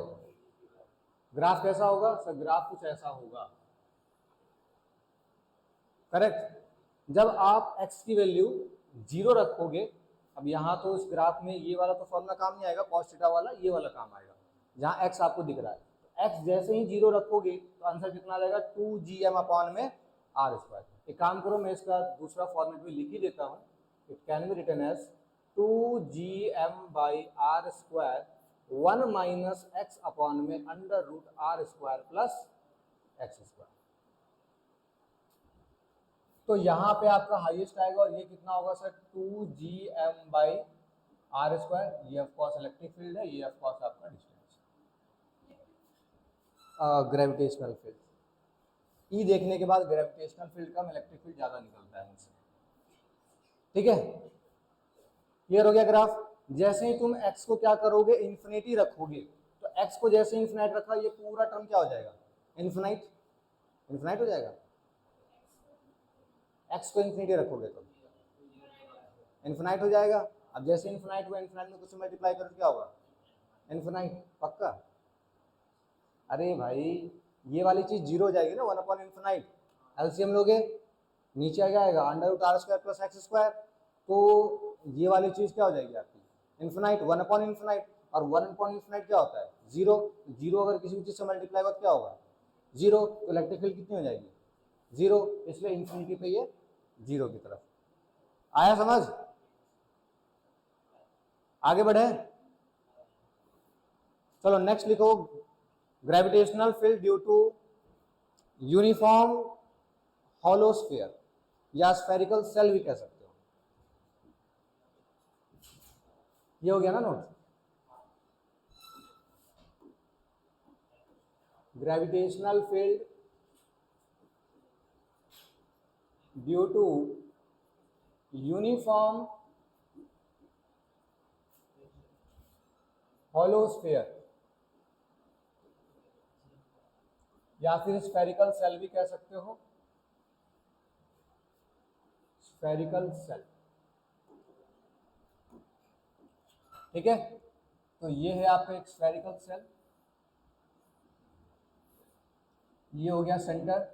ग्राफ कैसा होगा सर, ग्राफ कुछ ऐसा होगा, करेक्ट, जब आप x की वैल्यू 0 रखोगे, अब यहाँ तो इस ग्राफ में ये वाला तो फॉर्मूला काम नहीं आएगा cos थीटा वाला, ये वाला काम आएगा, जहाँ x आपको दिख रहा है, तो x जैसे ही 0 रखोगे तो आंसर कितना आ जाएगा 2gm अपॉन में आर स्क्वायर। एक काम करो, मैं इसका दूसरा फॉर्मेट में लिख ही देता हूँ, it can be written as 2gm by R square 1 minus X upon में under root R square plus X square. तो यहाँ पे आपका हाईएस्ट आएगा, और ये कितना होगा sir 2gm by R square, ये ऑफकोर्स इलेक्ट्रिक फील्ड है, ये ऑफकोर्स आपका डिस्टेंस, ग्रेविटेशनल फील्ड, ई देखने के बाद ग्रेविटेशनल फील्ड कम, इलेक्ट्रिक फील्ड ज्यादा निकलता है मुझसे। ठीक है, क्लियर हो गया ग्राफ। जैसे ही तुम x को क्या करोगे, इन्फिनिटी रखोगे, तो x को जैसे इन्फिनाइट रखा, ये पूरा टर्म क्या हो जाएगा, इन्फिनाइट, इन्फिनाइट हो जाएगा, x को इन्फिनिटी रखोगे तो इन्फिनाइट हो जाएगा। अब जैसे इन्फिनाइट हुआ, इन्फिनाइट में कुछ मल्टीप्लाई करो क्या होगा, इन्फिनाइट, पक्का। अरे भाई ये वाली चीज 0 हो जाएगी ना, 1 अपॉन इन्फिनाइट, एलसीएम लोगे नीचे आ जाएगा under root R square plus X square, तो ये वाली चीज क्या हो जाएगी आपकी इन्फिनाइट, 1 अपॉन इन्फिनाइट, और 1 अपॉन इन्फिनाइट क्या होता है 0, 0 अगर किसी भी चीज से मल्टीप्लाई होगा तो क्या होगा 0, तो इलेक्ट्रिक फील्ड कितनी हो जाएगी 0, इसलिए इन्फिनिटी पे ये 0 की तरफ आया, समझ, आगे बढ़े, चलो नेक्स्ट लिखो, gravitational field due to uniform hollow sphere या स्फेरिकल सेल भी कह सकते हो, ये हो गया ना note, gravitational field due to uniform hollow sphere या फिर स्फेरिकल सेल भी कह सकते हो, स्फेरिकल सेल। ठीक है, तो ये है आपका एक स्फेरिकल सेल, ये हो गया सेंटर,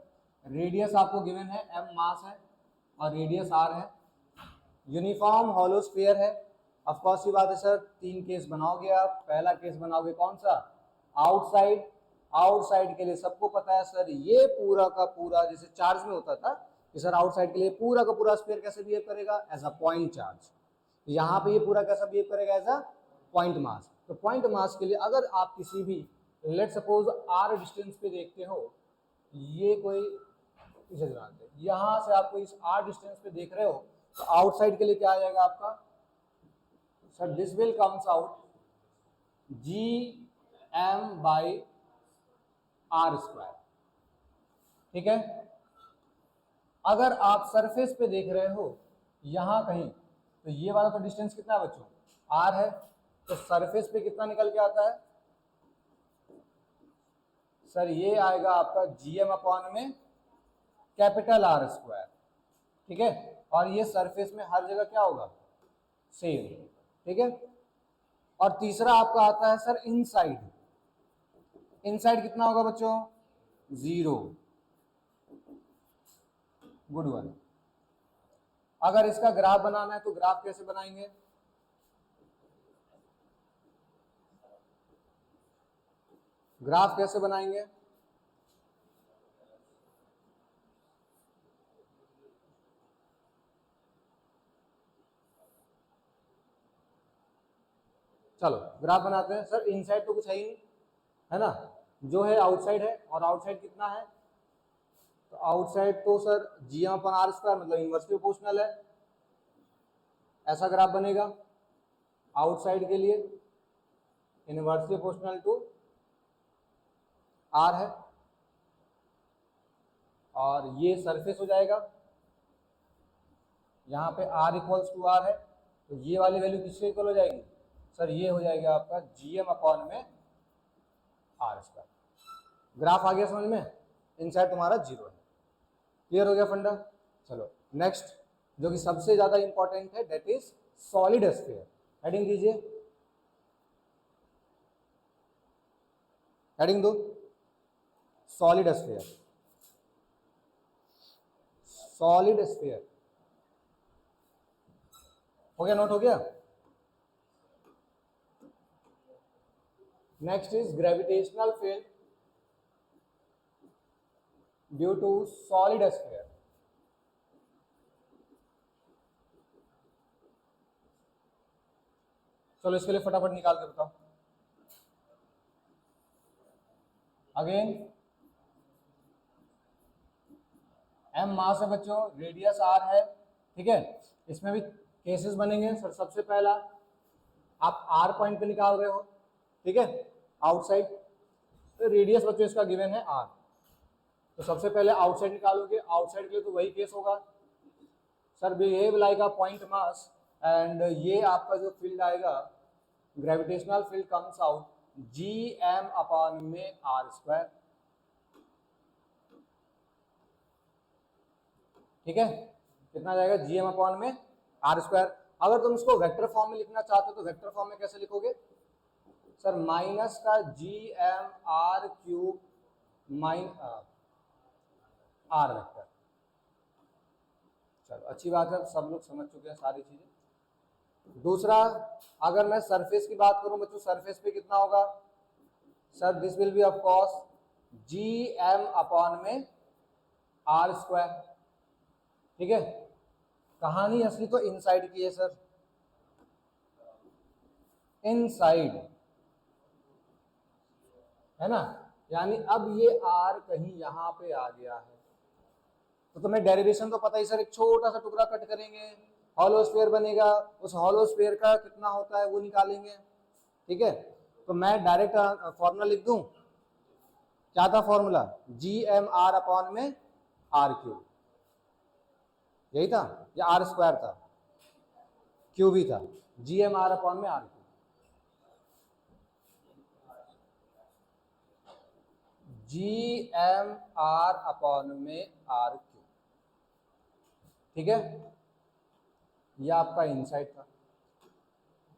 रेडियस आपको गिवन है m मास है और रेडियस r है, यूनिफॉर्म हॉलो स्फीयर है। ऑफ कोर्स की बात है सर, 3 केस बनाओगे आप, पहला केस बनाओगे कौन सा, आउटसाइड, आउटसाइड के लिए सबको पता है सर, ये पूरा का पूरा जैसे चार्ज में होता था कि सर आउटसाइड के लिए पूरा का पूरा स्फीयर कैसे बिहेव करेगा, एज अ पॉइंट चार्ज, यहाँ पे ये पूरा कैसा बिहेव करेगा, एज अ पॉइंट मास। तो पॉइंट मास के लिए अगर आप किसी भी लेट सपोज r डिस्टेंस पे देखते हो, ये कोई यहाँ से आपको इस r डिस्टेंस पे देख रहे हो, तो आउटसाइड के लिए क्या आ जाएगा आपका sir this will comes out G M by R square. ठीक है, अगर आप सरफेस पे देख रहे हो यहां कहीं, तो ये वाला तो डिस्टेंस कितना है बच्चों, आर है, तो सरफेस पे कितना निकल के आता है सर, ये आएगा आपका जीएम अपॉन में कैपिटल आर स्क्वायर। ठीक है, और ये सरफेस में हर जगह क्या होगा, सेम। ठीक है, और तीसरा आपका आता है सर इनसाइड। इनसाइड कितना होगा बच्चों, 0। Good one. अगर इसका ग्राफ बनाना है तो ग्राफ कैसे बनाएंगे, ग्राफ कैसे बनाएंगे, चलो ग्राफ बनाते हैं। सर इनसाइड तो कुछ है ही नहीं, है ना, जो है आउटसाइड है, और आउटसाइड कितना है, तो आउटसाइड तो sir GM upon R square मतलब इनवर्सली प्रोपोर्शनल है। ऐसा ग्राफ बनेगा आउटसाइड के लिए, इनवर्सली प्रोपोर्शनल टू आर है, और ये सरफेस हो जाएगा, यहाँ पे आर इक्वल्स टू आर है, तो ये वाली वैल्यू किसके इक्वल हो जाएगी सर, ये हो जाएगा आपका जीएम अपॉन में आर स्क्वायर। ग्राफ आ गया समझ में, इनसाइड तुम्हारा 0 है। क्लियर हो गया फंडा। चलो नेक्स्ट जो कि सबसे ज्यादा इंपॉर्टेंट है, that is solid sphere. Heading दीजिए, हेडिंग दो, सॉलिड स्फीयर। सॉलिड स्फीयर हो गया, नोट हो गया। Next is gravitational field due to solid sphere. चलो इसके लिए फटाफट निकाल के बताओ। अगेन एम मास है बच्चों, रेडियस आर है। ठीक है, इसमें भी केसेस बनेंगे सर। सबसे पहला आप आर पॉइंट पे निकाल रहे हो, ठीक है, आउटसाइड, तो रेडियस बच्चों इसका गिवन है आर, तो सबसे पहले आउटसाइड निकालोगे। आउटसाइड के लिए तो वही केस होगा sir, behave like a point mass, and ये आपका जो फील्ड आएगा gravitational field comes out G M upon में आर स्क्वायर। ठीक है, कितना जाएगा जी एम अपॉन में आर स्क्वायर। अगर तुम इसको वेक्टर फॉर्म में लिखना चाहते हो तो वेक्टर फॉर्म में कैसे लिखोगे सर, माइनस का जी एम आर क्यूब माइन आर वेक्टर। चलो अच्छी बात है, सब लोग समझ चुके हैं सारी चीजें। दूसरा, अगर मैं सरफेस की बात करूं बच्चों, सरफेस पे कितना होगा sir, this will be of course G M upon में आर स्क्वायर। ठीक है, कहानी असली तो इनसाइड की है सर, इनसाइड, है ना, यानी अब ये आर कहीं यहां पे आ गया है, तो तुम्हें डेरिवेशन तो पता ही सर, एक छोटा सा टुकड़ा कट करेंगे, हॉलो स्फीयर बनेगा, उस हॉलो स्फीयर का कितना होता है वो निकालेंगे। ठीक है, तो मैं डायरेक्ट फॉर्मूला लिख दूं, क्या था formula, G M R upon में आर क्यूब, यही था, या आर स्क्वायर था, क्यूब ही था, जी एम आर अपॉन में R cube, G M R upon में आर क्यूब। ठीक है, यह आपका इनसाइड था।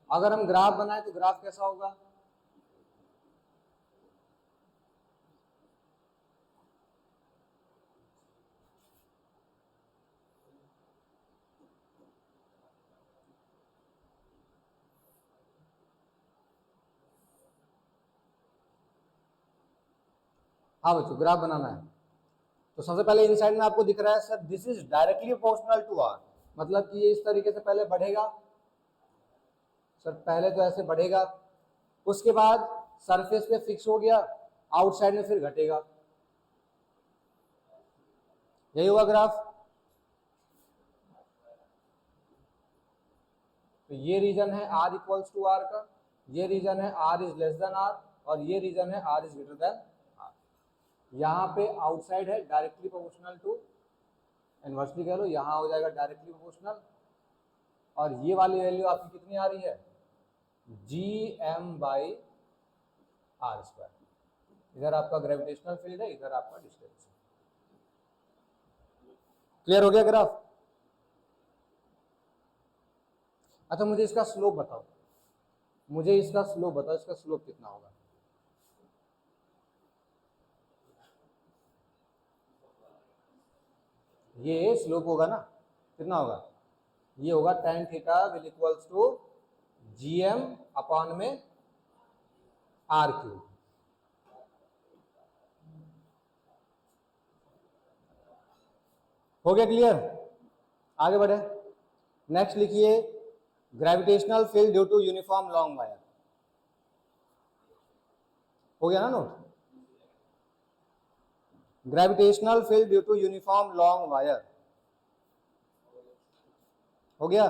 अगर हम ग्राफ बनाए तो ग्राफ कैसा होगा, हाँ बच्चों ग्राफ बनाना है तो सबसे पहले इनसाइड में आपको दिख रहा है sir, this is directly proportional to R, मतलब कि ये इस तरीके से पहले बढ़ेगा सर, पहले तो ऐसे बढ़ेगा, उसके बाद सरफेस पे फिक्स हो गया, आउटसाइड में फिर घटेगा, यही हुआ ग्राफ। तो ये रीजन है r इक्वल्स टू r का, ये रीजन है r is less than r, और ये रीजन है r is greater than r। यहाँ पे आउटसाइड है डायरेक्टली प्रोपोर्शनल टू, इनवर्सली कह लो, यहाँ हो जाएगा डायरेक्टली प्रोपोर्शनल, और ये वाली वैल्यू आपकी कितनी आ रही है, gm/r²। इधर आपका ग्रेविटेशनल फील्ड है, इधर आपका डिस्टेंस है। क्लियर हो गया ग्राफ? अच्छा मुझे इसका स्लोप बताओ, मुझे इसका स्लोप बताओ, इसका स्लोप कितना होगा? ये स्लोप होगा ना, कितना होगा? ये होगा tan theta will equals to gm upon में r³। हो गया क्लियर? आगे बढ़े, नेक्स्ट लिखिए gravitational field due to uniform long wire. हो गया ना note? Gravitational field due to uniform long wire, हो गया?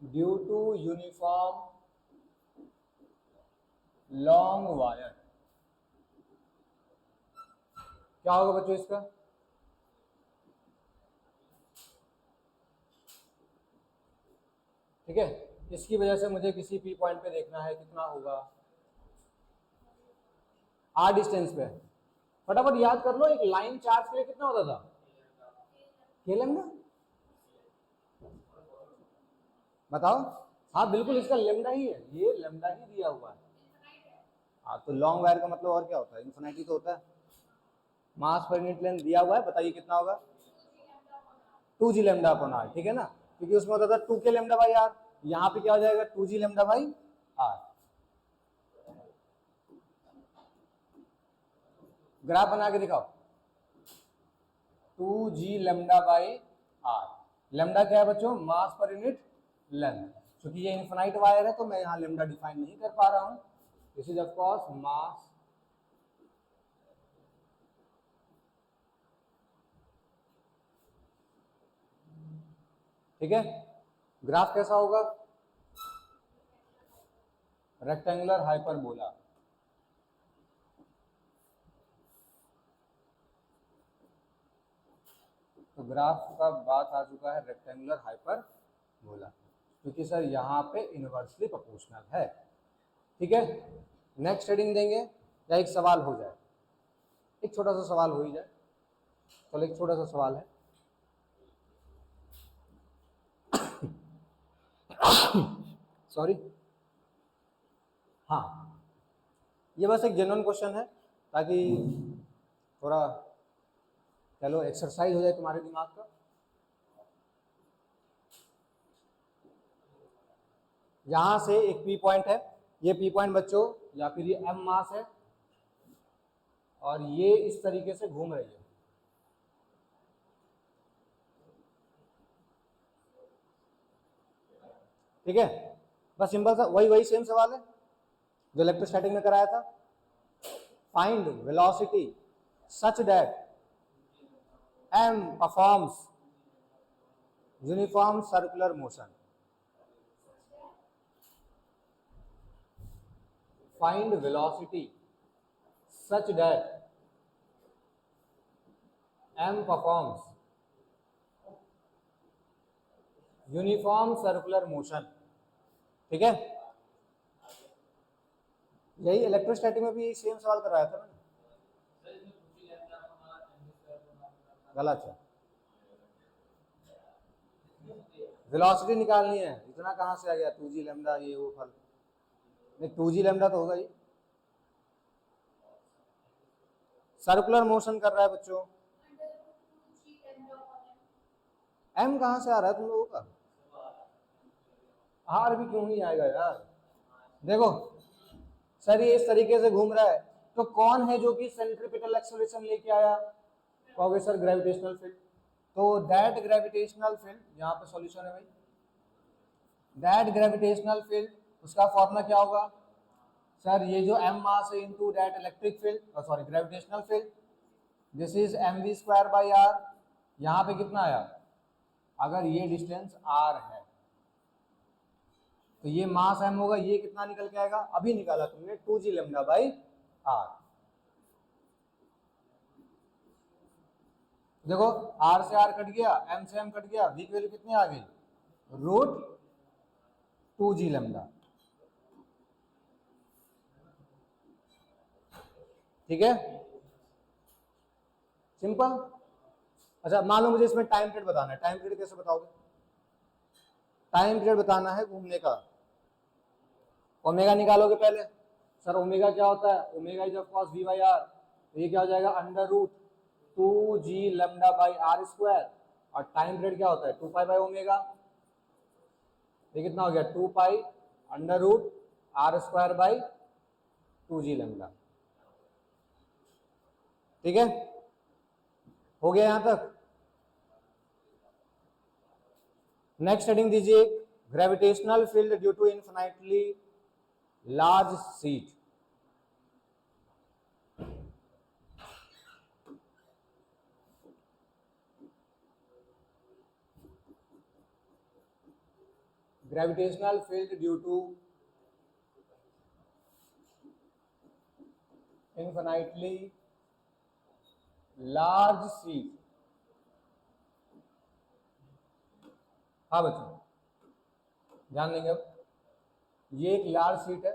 Due to uniform long wire, क्या होगा बच्चों इसका? ठीक है, इसकी वजह से मुझे किसी पी पॉइंट पे देखना है कितना होगा, आर डिस्टेंस पे। फटाफट याद कर लो, एक लाइन चार्ज के लिए कितना होता था, के लेमडा। बताओ, हाँ बिल्कुल इसका लेमडा ही है, ये लेमडा ही दिया हुआ है। हाँ तो लॉन्ग वायर का मतलब और क्या होता है, इन्फिनिटी तो होता है। मास पर यूनिट लेंथ दिया हुआ है, बताइए कितना होगा, 2g लेमडा अपॉन r, ठीक है ना, क्योंकि उसमें होता था 2k लेमडा बाई r, यहाँ पे क्या हो जाएगा 2g lambda by r। Graph बना के दिखाओ, 2g lambda by r। Lambda क्या है बच्चों, मास पर यूनिट लेंथ। क्योंकि ये इनफिनाइट वायर है तो मैं यहाँ लेमडा डिफाइन नहीं कर पा रहा हूँ, दिस इज ऑफ कोर्स मास, ठीक है। ग्राफ कैसा होगा, रेक्टेंगुलर हाइपरबोला। तो ग्राफ का बात आ चुका है रेक्टेंगुलर हाइपरबोला, क्योंकि सर यहाँ पे इनवर्सली प्रोपोर्शनल है, ठीक है। नेक्स्ट हेडिंग देंगे या एक सवाल हो जाए, एक छोटा सा सवाल हो ही जाए, चलो एक छोटा सा सवाल है। सॉरी, हाँ ये बस एक जेन्युइन क्वेश्चन है, ताकि थोड़ा चलो एक्सरसाइज हो जाए तुम्हारे दिमाग का। यहां से एक पी पॉइंट है, ये पी पॉइंट बच्चों या फिर ये एम मास है, और ये इस तरीके से घूम रही है, ठीक है। बस सिंपल सा वही सेम सवाल है जो इलेक्ट्रोस्टैटिक में कराया था। Find velocity such that m performs uniform circular motion. Find velocity such that m performs uniform circular motion, ठीक है। यही इलेक्ट्रोस्टैटिक में भी सेम सवाल कराया था मैंने, गलत है। वेलोसिटी निकालनी है, इतना कहां से आ गया 2g लैम्डा ये वो फल, नहीं 2g लैम्डा तो होगा ही। सर्कुलर मोशन कर रहा है बच्चों, m कहां से आ रहा है तुम लोगों का, r भी क्यों ही आएगा यार। देखो सर ये इस तरीके से घूम रहा है, तो कौन है जो कि सेंट्रीपिटल एक्सेलरेशन लेके आया, कहोगे सर ग्रेविटेशनल फील्ड। तो दैट ग्रेविटेशनल फील्ड, यहाँ पे सॉल्यूशन है भाई, दैट ग्रेविटेशनल फील्ड उसका फॉर्मूला क्या होगा, सर ये जो m मास है into that electric field, sorry gravitational field, this is mv²/r। यहाँ पे कितना आया, अगर ये डिस्टेंस r है तो ये मास m होगा, ये कितना निकल के आएगा, अभी निकाला तुमने 2g λ/r। देखो r से r कट गया, m से m कट गया, v की वैल्यू कितनी आ गई, √2g λ। ठीक है, सिंपल। अच्छा मान लो मुझे इसमें टाइम पीरियड बताना है, टाइम पीरियड कैसे बताओगे, टाइम पीरियड बताना है घूमने का, ओमेगा निकालोगे पहले। सर ओमेगा क्या होता है, omega is of course v/r, तो ये क्या हो जाएगा √2g λ/r², और टाइम पीरियड क्या होता है 2π/ω, ये कितना हो गया 2π√r²/2g λ। ठीक है, हो गया यहां तक। नेक्स्ट हेडिंग दीजिए, gravitational field due to infinitely large sheet. Gravitational field due to infinitely large sheet. हाँ बच्चों ध्यान देंगे, अब ये एक लार्ज सीट है,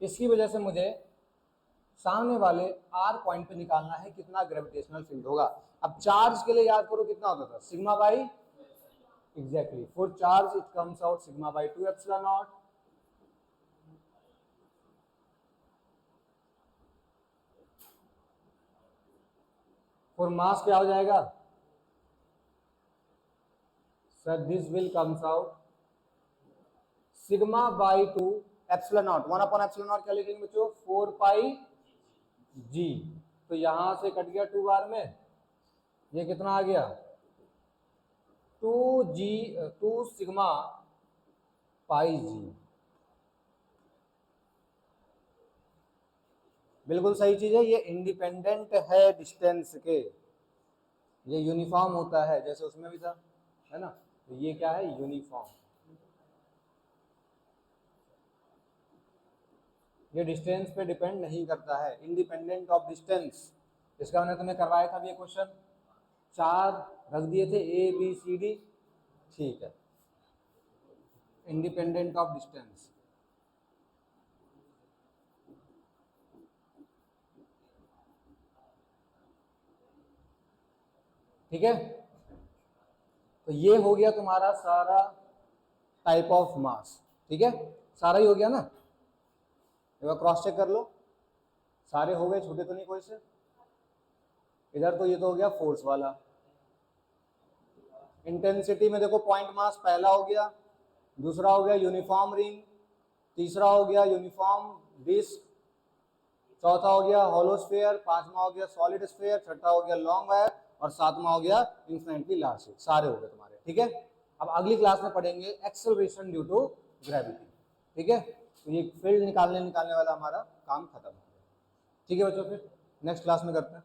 इसकी वजह से मुझे सामने वाले r पॉइंट पे निकालना है कितना ग्रेविटेशनल फील्ड होगा। अब चार्ज के लिए याद करो कितना होता था, sigma by, exactly, for charge it comes out sigma by 2 epsilon naught. For mass क्या हो जाएगा sir, this will comes out sigma by 2 epsilon naught, 1/एप्सिलॉन नॉट क्या लिखेंगे बच्चों 4πg, तो यहां से कट गया 2 बार में, ये कितना आ गया 2 सिग्मा पाई जी। बिल्कुल सही चीज है, ये इंडिपेंडेंट है डिस्टेंस के, ये यूनिफॉर्म होता है जैसे उसमें भी था, है ना, तो ये क्या है यूनिफॉर्म, ये डिस्टेंस पे डिपेंड नहीं करता है, इंडिपेंडेंट ऑफ डिस्टेंस। इसका मैंने तुम्हें करवाया था ये क्वेश्चन, 4 रख दिए थे A B C D, ठीक है, इंडिपेंडेंट ऑफ डिस्टेंस। ठीक है, तो ये हो गया तुम्हारा सारा टाइप ऑफ मास। ठीक है, सारा ही हो गया ना, एक बार क्रॉस चेक कर लो, सारे हो गए, छूटे तो नहीं कोई से। इधर तो ये तो हो गया फोर्स वाला, इंटेंसिटी में देखो पॉइंट मास पहला हो गया, दूसरा हो गया यूनिफॉर्म रिंग, तीसरा हो गया यूनिफॉर्म डिस्क, चौथा हो गया होलो स्फीयर, पांचवा हो गया सॉलिड स्फीयर, छठा हो गया लॉन्ग वायर, और सातवां हो गया इन्फिनिटली लार्ज सीट। सारे हो गए तुम्हारे। ठीक है, अब अगली क्लास में पढ़ेंगे एक्सेलरेशन ड्यू टू ग्रेविटी। ठीक है, तो ये फील्ड निकालने वाला हमारा काम खत्म हो गया। ठीक है बच्चों, फिर नेक्स्ट क्लास में करते हैं।